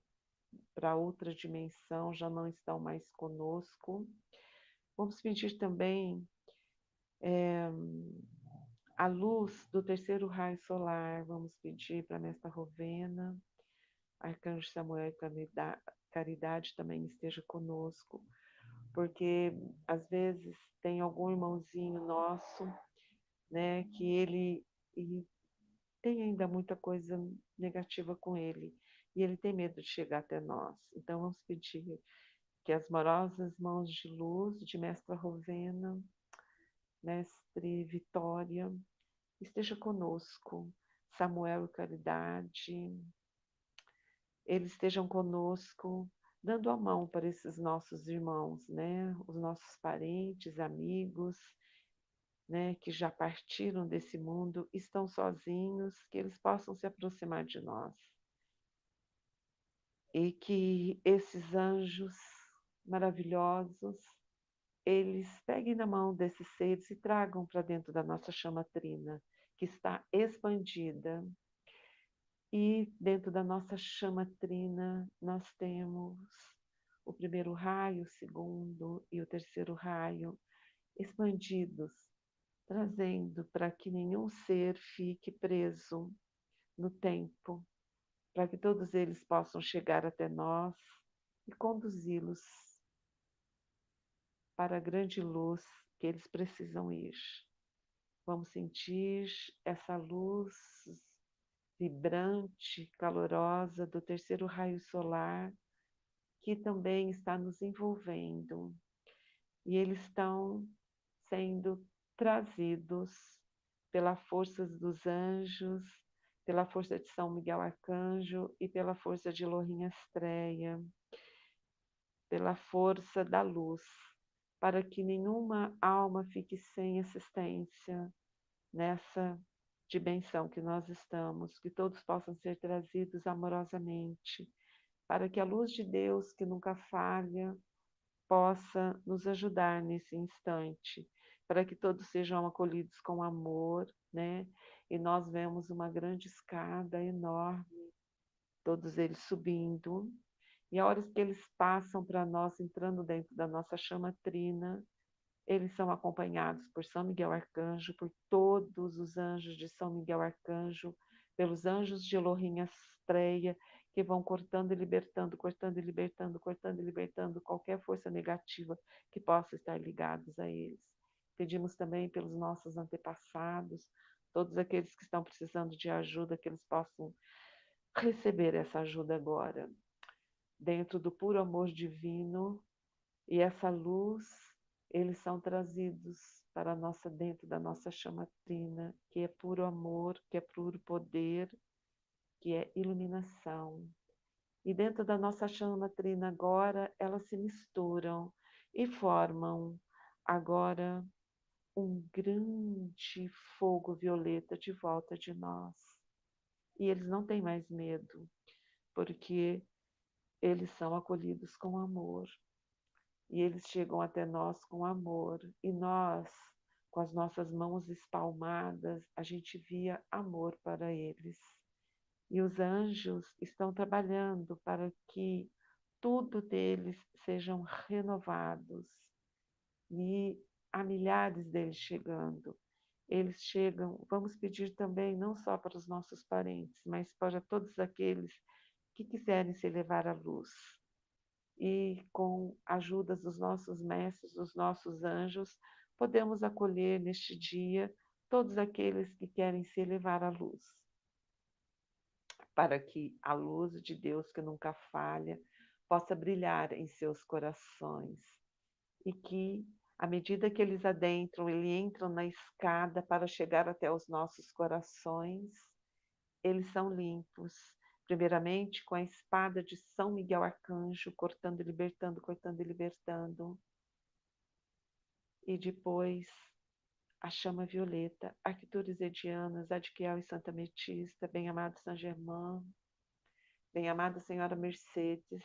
para outra dimensão, já não estão mais conosco. Vamos pedir também a luz do terceiro raio solar, vamos pedir para Mestra Rovena, Arcanjo Samuel e Caridade também esteja conosco, porque às vezes tem algum irmãozinho nosso, né, que ele tem ainda muita coisa negativa com ele, e ele tem medo de chegar até nós. Então vamos pedir que as morosas mãos de luz de Mestra Rovena, Mestre Vitória, esteja conosco, Samuel e Caridade, eles estejam conosco, dando a mão para esses nossos irmãos, né? Os nossos parentes, amigos, né? Que já partiram desse mundo, estão sozinhos, que eles possam se aproximar de nós. E que esses anjos maravilhosos eles peguem na mão desses seres e tragam para dentro da nossa chama trina, que está expandida. E dentro da nossa chama trina, nós temos o primeiro raio, o segundo e o terceiro raio expandidos, trazendo para que nenhum ser fique preso no tempo, para que todos eles possam chegar até nós e conduzi-los para a grande luz que eles precisam ir. Vamos sentir essa luz vibrante, calorosa do terceiro raio solar, que também está nos envolvendo. E eles estão sendo trazidos pela força dos anjos, pela força de São Miguel Arcanjo e pela força de Lohrinho Astreia, pela força da luz, para que nenhuma alma fique sem assistência nessa dimensão que nós estamos, que todos possam ser trazidos amorosamente, para que a luz de Deus, que nunca falha, possa nos ajudar nesse instante, para que todos sejam acolhidos com amor, né? E nós vemos uma grande escada enorme, todos eles subindo, e a hora que eles passam para nós, entrando dentro da nossa chama trina, eles são acompanhados por São Miguel Arcanjo, por todos os anjos de São Miguel Arcanjo, pelos anjos de Lohrinho Astreia, que vão cortando e libertando, cortando e libertando, cortando e libertando qualquer força negativa que possa estar ligados a eles. Pedimos também pelos nossos antepassados, todos aqueles que estão precisando de ajuda, que eles possam receber essa ajuda agora, dentro do puro amor divino, e essa luz, eles são trazidos para nossa, dentro da nossa chama trina, que é puro amor, que é puro poder, que é iluminação. E dentro da nossa chama trina agora, elas se misturam e formam agora um grande fogo violeta de volta de nós. E eles não têm mais medo, porque eles são acolhidos com amor. E eles chegam até nós com amor. E nós, com as nossas mãos espalmadas, a gente via amor para eles. E os anjos estão trabalhando para que tudo deles sejam renovados. E há milhares deles chegando. Eles chegam, vamos pedir também, não só para os nossos parentes, mas para todos aqueles que quiserem se elevar à luz. E com a ajuda dos nossos mestres, dos nossos anjos, podemos acolher neste dia todos aqueles que querem se elevar à luz, para que a luz de Deus, que nunca falha, possa brilhar em seus corações e que, à medida que eles adentram, eles entram na escada para chegar até os nossos corações, eles são limpos, primeiramente com a espada de São Miguel Arcanjo, cortando e libertando, cortando e libertando, e depois a chama violeta, Arquituras Edianas, Adquiel e Santa Metista, bem-amado São Germain, bem-amada Senhora Mercedes,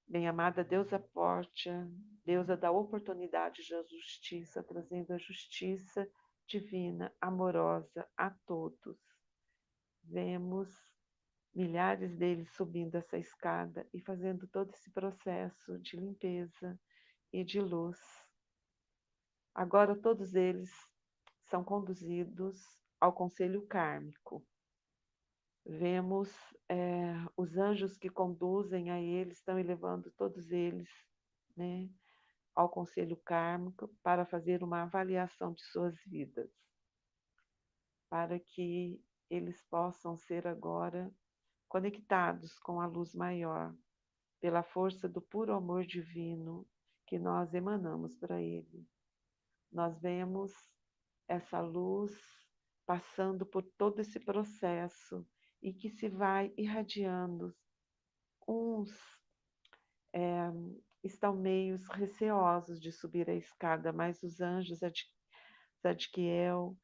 bem-amada Deusa Pórtia, deusa da oportunidade da justiça, trazendo a justiça divina, amorosa a todos. Vemos milhares deles subindo essa escada e fazendo todo esse processo de limpeza e de luz. Agora todos eles são conduzidos ao conselho kármico. Vemos os anjos que conduzem a eles, estão elevando todos eles, né, ao conselho kármico para fazer uma avaliação de suas vidas, para que eles possam ser agora conectados com a luz maior, pela força do puro amor divino que nós emanamos para ele. Nós vemos essa luz passando por todo esse processo e que se vai irradiando. Uns estão meio receosos de subir a escada, mas os anjos Zadkiel,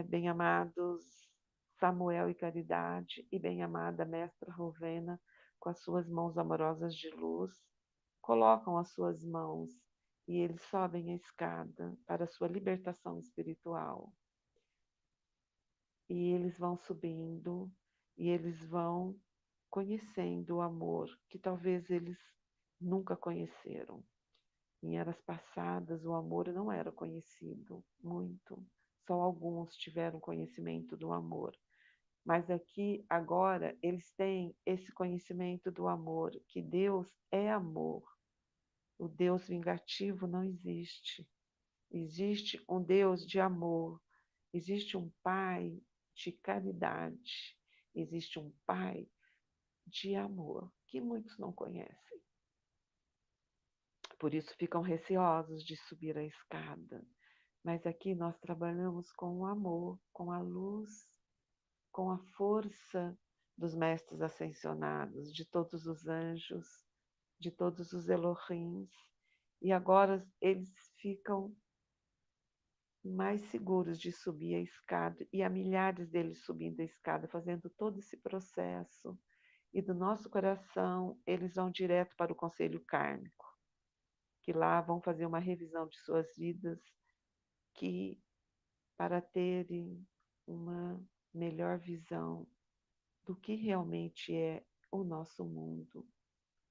bem-amados Samuel e Caridade, e bem-amada Mestra Rovena, com as suas mãos amorosas de luz, colocam as suas mãos e eles sobem a escada para a sua libertação espiritual. E eles vão subindo e eles vão conhecendo o amor que talvez eles nunca conheceram. Em eras passadas, o amor não era conhecido muito, só alguns tiveram conhecimento do amor. Mas aqui, agora, eles têm esse conhecimento do amor, que Deus é amor. O Deus vingativo não existe. Existe um Deus de amor. Existe um Pai de caridade. Existe um Pai de amor, que muitos não conhecem. Por isso ficam receosos de subir a escada. Mas aqui nós trabalhamos com o amor, com a luz, com a força dos mestres ascensionados, de todos os anjos, de todos os Elohims. E agora eles ficam mais seguros de subir a escada, e há milhares deles subindo a escada, fazendo todo esse processo. E do nosso coração, eles vão direto para o conselho kármico, que lá vão fazer uma revisão de suas vidas, que para terem uma melhor visão do que realmente é o nosso mundo,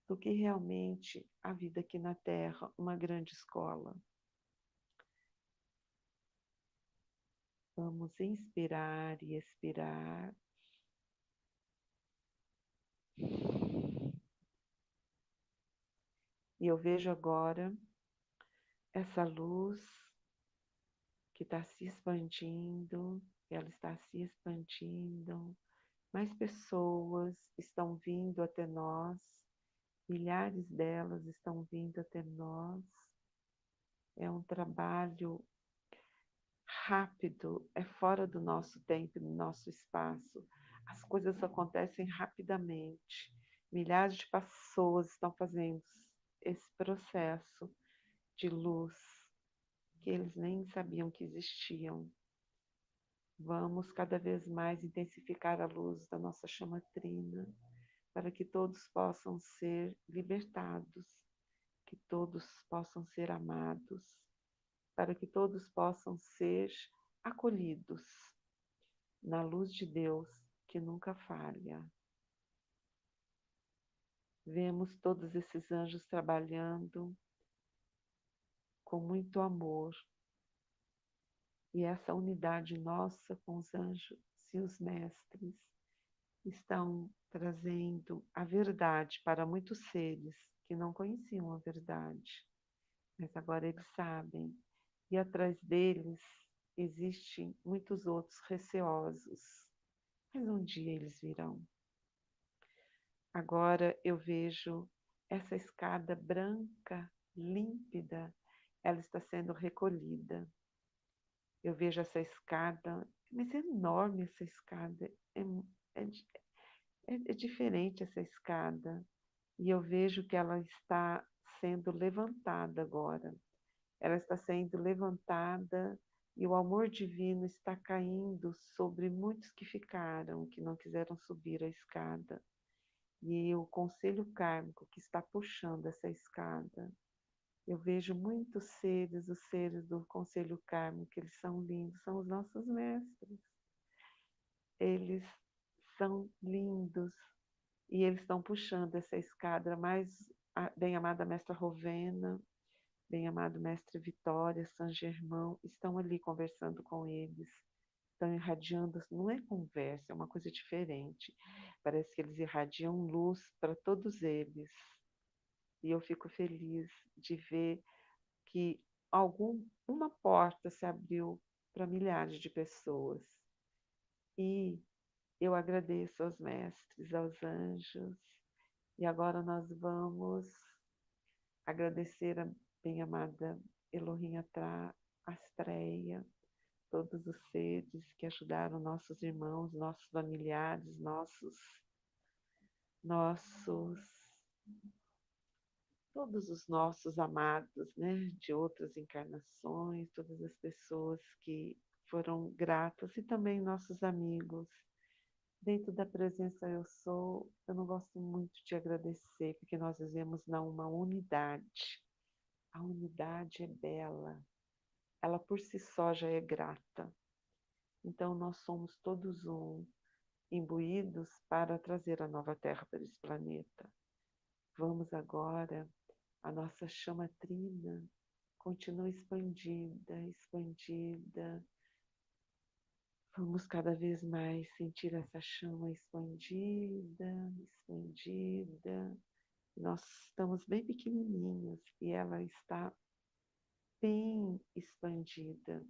do que realmente a vida aqui na Terra, uma grande escola. Vamos inspirar e expirar. E eu vejo agora essa luz que está se expandindo, ela está se expandindo. Mais pessoas estão vindo até nós, milhares delas estão vindo até nós. É um trabalho rápido, é fora do nosso tempo, do nosso espaço. As coisas acontecem rapidamente. Milhares de pessoas estão fazendo esse processo de luz que eles nem sabiam que existiam. Vamos cada vez mais intensificar a luz da nossa chama trina, para que todos possam ser libertados, que todos possam ser amados, para que todos possam ser acolhidos na luz de Deus que nunca falha. Vemos todos esses anjos trabalhando com muito amor, e essa unidade nossa com os anjos e os mestres estão trazendo a verdade para muitos seres que não conheciam a verdade, mas agora eles sabem. E atrás deles existem muitos outros receosos, mas um dia eles virão. Agora eu vejo essa escada branca, límpida, ela está sendo recolhida. Eu vejo essa escada, mas é enorme essa escada, é, é diferente essa escada. E eu vejo que ela está sendo levantada agora. Ela está sendo levantada e o amor divino está caindo sobre muitos que ficaram, que não quiseram subir a escada. E o conselho kármico que está puxando essa escada. Eu vejo muitos seres, os seres do conselho kármico, eles são lindos, são os nossos mestres. Eles são lindos e eles estão puxando essa escada, mais bem-amada Mestra Rovena, bem-amado Mestre Vitória, São Germão, estão ali conversando com eles, estão irradiando, não é conversa, é uma coisa diferente. Parece que eles irradiam luz para todos eles. E eu fico feliz de ver que uma porta se abriu para milhares de pessoas. E eu agradeço aos mestres, aos anjos. E agora nós vamos agradecer a bem-amada Elohim Astreia, todos os seres que ajudaram nossos irmãos, nossos familiares, todos os nossos amados, né, de outras encarnações, todas as pessoas que foram gratas e também nossos amigos. Dentro da presença eu sou, eu não gosto muito de agradecer, porque nós vivemos uma unidade. A unidade é bela, ela por si só já é grata. Então nós somos todos um, imbuídos para trazer a nova Terra para esse planeta. Vamos agora, a nossa chama trina continua expandida, expandida. Vamos cada vez mais sentir essa chama expandida, expandida. Nós estamos bem pequenininhos e ela está bem expandida.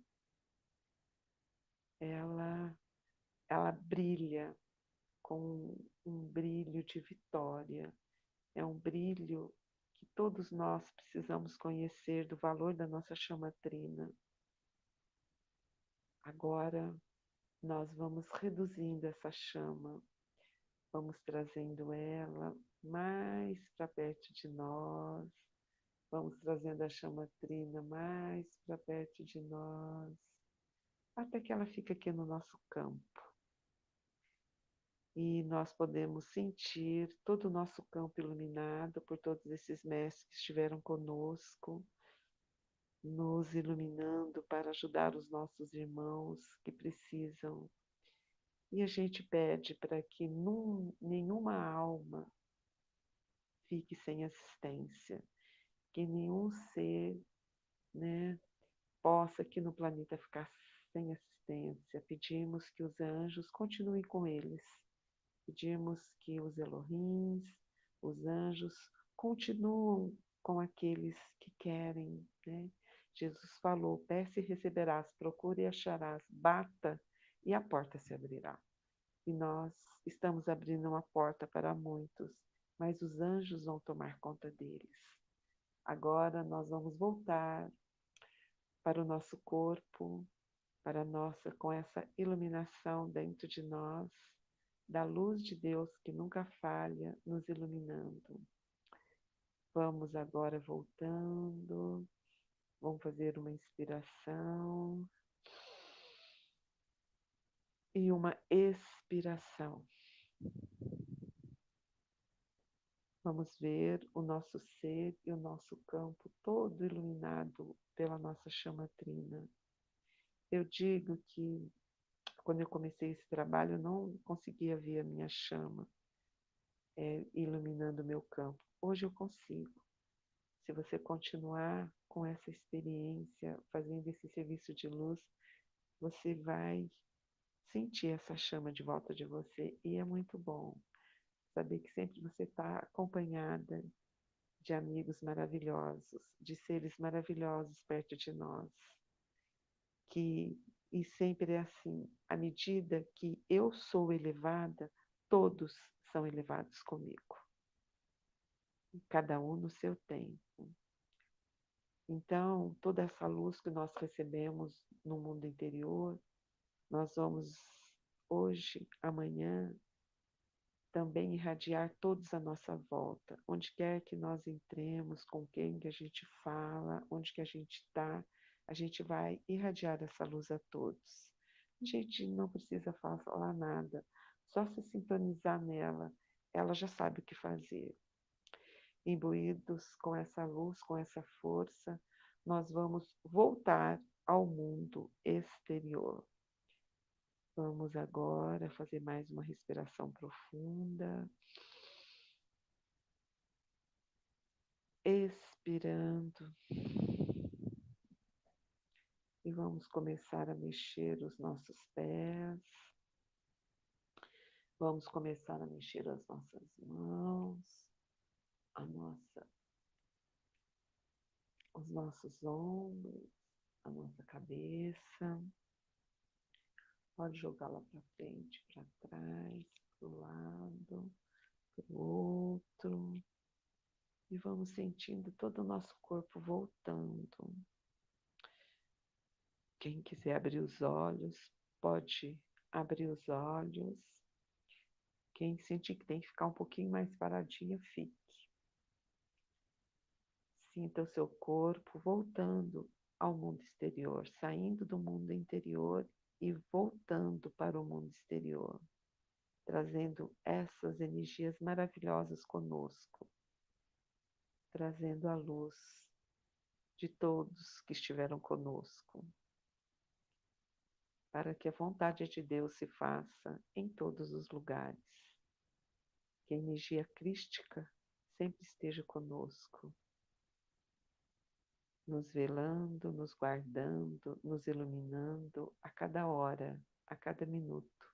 Ela brilha com um brilho de vitória. É um brilho que todos nós precisamos conhecer do valor da nossa chama trina. Agora nós vamos reduzindo essa chama, vamos trazendo ela mais para perto de nós, vamos trazendo a chama trina mais para perto de nós, até que ela fica aqui no nosso campo. E nós podemos sentir todo o nosso campo iluminado por todos esses mestres que estiveram conosco, nos iluminando para ajudar os nossos irmãos que precisam. E a gente pede para que nenhuma alma fique sem assistência, que nenhum ser, né, possa aqui no planeta ficar sem assistência. Pedimos que os anjos continuem com eles. Pedimos que os Elohims, os anjos, continuam com aqueles que querem, né? Jesus falou, peça e receberás, procure e acharás, bata e a porta se abrirá. E nós estamos abrindo uma porta para muitos, mas os anjos vão tomar conta deles. Agora nós vamos voltar para o nosso corpo, para a nossa, com essa iluminação dentro de nós, da luz de Deus que nunca falha, nos iluminando. Vamos agora voltando, vamos fazer uma inspiração e uma expiração. Vamos ver o nosso ser e o nosso campo todo iluminado pela nossa chama trina. Eu digo que quando eu comecei esse trabalho, eu não conseguia ver a minha chama iluminando o meu campo. Hoje eu consigo. Se você continuar com essa experiência, fazendo esse serviço de luz, você vai sentir essa chama de volta de você. E é muito bom saber que sempre você está acompanhada de amigos maravilhosos, de seres maravilhosos perto de nós. E sempre é assim, à medida que eu sou elevada, todos são elevados comigo. Cada um no seu tempo. Então, toda essa luz que nós recebemos no mundo interior, nós vamos hoje, amanhã, também irradiar todos à nossa volta. Onde quer que nós entremos, com quem que a gente fala, onde que a gente está, a gente vai irradiar essa luz a todos. A gente não precisa falar nada, só se sintonizar nela, ela já sabe o que fazer. Imbuídos com essa luz, com essa força, nós vamos voltar ao mundo exterior. Vamos agora fazer mais uma respiração profunda. Expirando. E vamos começar a mexer os nossos pés. Vamos começar a mexer as nossas mãos, os nossos ombros, a nossa cabeça. Pode jogá-la para frente, para trás, para o lado, para o outro. E vamos sentindo todo o nosso corpo voltando. Quem quiser abrir os olhos, pode abrir os olhos. Quem sentir que tem que ficar um pouquinho mais paradinho, fique. Sinta o seu corpo voltando ao mundo exterior, saindo do mundo interior e voltando para o mundo exterior, trazendo essas energias maravilhosas conosco, trazendo a luz, de todos que estiveram conosco, para que a vontade de Deus se faça em todos os lugares, que a energia crística sempre esteja conosco, nos velando, nos guardando, nos iluminando a cada hora, a cada minuto.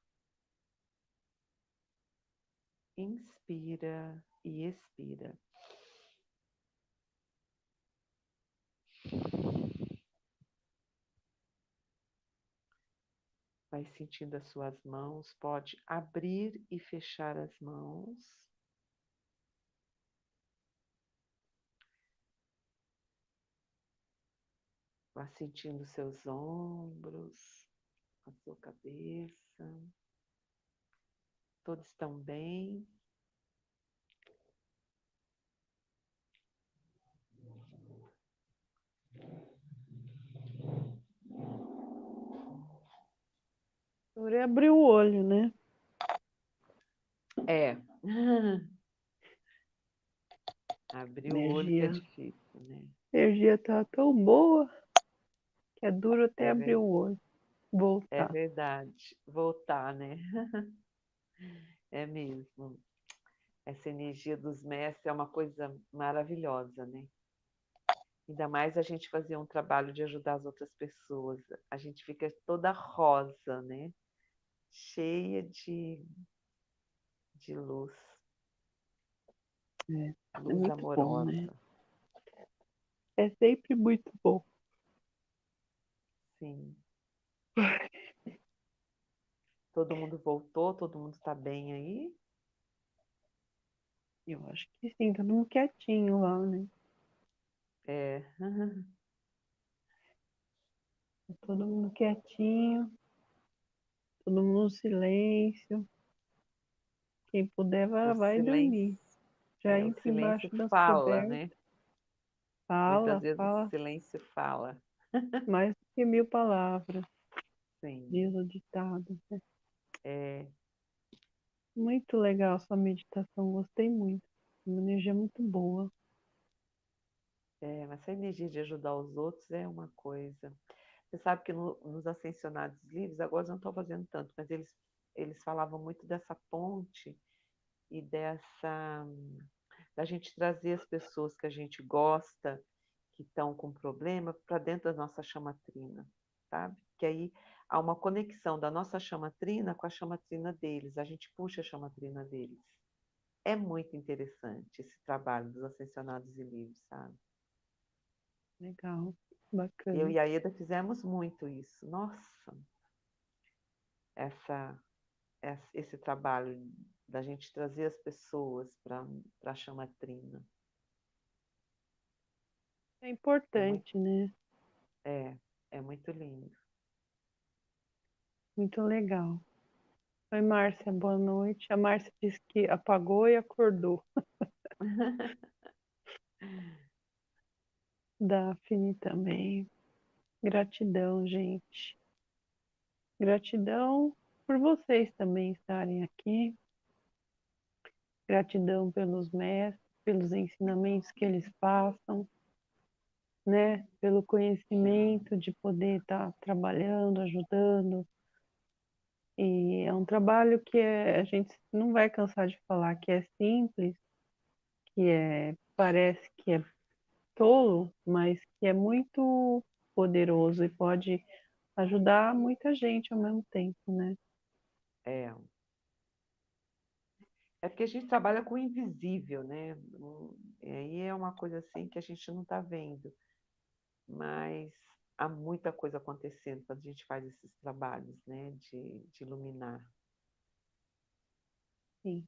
Inspira e expira. Vai sentindo as suas mãos, pode abrir e fechar as mãos. Vá sentindo seus ombros, a sua cabeça. Todos estão bem. Agora abriu o olho, né? É. Abrir o olho que é Energia, difícil, né? a energia tá tão boa que é duro até É, abrir o olho, é voltar. verdade. Voltar, né? É mesmo. Essa energia dos mestres é uma coisa maravilhosa, né? Ainda mais a gente fazer um trabalho de ajudar as outras pessoas. A gente fica toda rosa, né? Cheia de luz, É luz muito bom, né? amorosa. É sempre muito bom. Sim. Todo mundo voltou, todo mundo está bem aí? Eu acho que sim, todo mundo quietinho lá, né? É. Todo mundo quietinho, todo mundo no silêncio. Quem puder O vai silêncio, dormir. Já o entra embaixo silêncio das fala, cobertas, né? Muitas fala, vezes o fala silêncio fala. mais do que 1000 palavras, Sim. diz o ditado, né? É, Muito legal sua meditação, gostei muito. Uma energia muito boa. mas essa energia de ajudar os outros é uma coisa. Você sabe que nos Ascensionados Livres, agora eu não estou fazendo tanto, mas eles falavam muito dessa ponte e da gente trazer as pessoas que a gente gosta, que estão com problema, para dentro da nossa chamatrina, sabe? Que aí há uma conexão da nossa chamatrina com a chamatrina deles, a gente puxa a chamatrina deles. É muito interessante esse trabalho dos Ascensionados e Livres, sabe? Legal, Eu bacana. e a Eda fizemos muito isso. Nossa, essa, esse trabalho da gente trazer as pessoas para a chamatrina. É É muito, importante, né? é, é muito lindo. Muito legal. Oi, Márcia, boa noite. A Márcia disse que apagou e acordou. Daphne também. Gratidão, gente. Gratidão por vocês também estarem aqui. Gratidão pelos mestres, pelos ensinamentos que eles passam, né? Pelo conhecimento de poder estar trabalhando, ajudando. E é um trabalho que a gente não vai cansar de falar que é simples, parece que é tolo, mas que é muito poderoso e pode ajudar muita gente ao mesmo tempo, né? É, é porque a gente trabalha com o invisível, né? E aí é uma coisa assim que a gente não está vendo, mas há muita coisa acontecendo quando a gente faz esses trabalhos, né? De iluminar. Sim,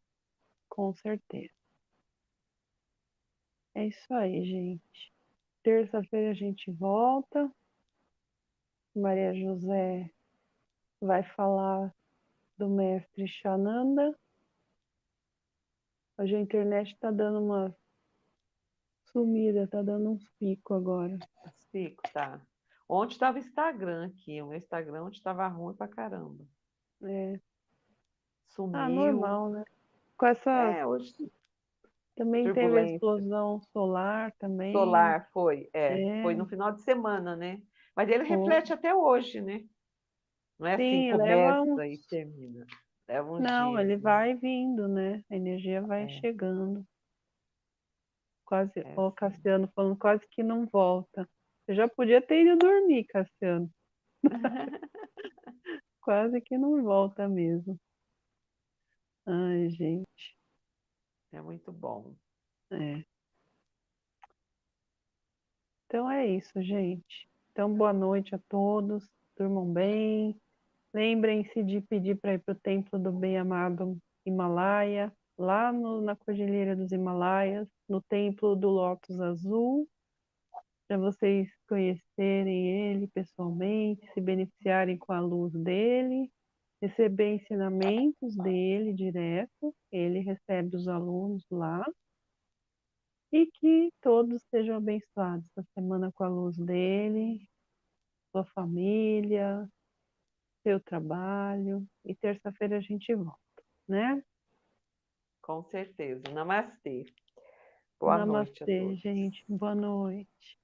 com certeza. É isso aí, gente. Terça-feira a gente volta. Maria José vai falar do mestre Shananda. Hoje a internet está dando uma sumida, tá dando uns picos agora. Fico, tá. Ontem estava o Instagram aqui, o meu Instagram onde estava ruim pra caramba. É. Ah, Sumiu. normal, né? Com essas É, hoje. Também teve a turbulência. explosão solar também. Solar foi É, no final de semana, né? Mas ele foi. reflete até hoje, né? Não é assim, Sim, leva uns. começa e termina. Leva uns Não, dias, ele né? vai vindo, né? A energia vai É, chegando. Quase, é ó, assim. Cassiano falando quase que não volta. Eu já podia ter ido dormir, Cassiano. Quase que não volta mesmo. Ai, gente. É muito bom. É. Então é isso, gente. Então, boa noite a todos. Durmam bem. Lembrem-se de pedir para ir para o Templo do Bem-Amado Himalaia, lá na Cordilheira dos Himalaias, no Templo do Lótus Azul, para vocês conhecerem ele pessoalmente, se beneficiarem com a luz dele, receber ensinamentos dele direto, ele recebe os alunos lá, e que todos sejam abençoados essa semana com a luz dele, sua família, seu trabalho, e terça-feira a gente volta, né? Com certeza. Namastê. Boa noite a Namastê, todos. gente. Boa noite.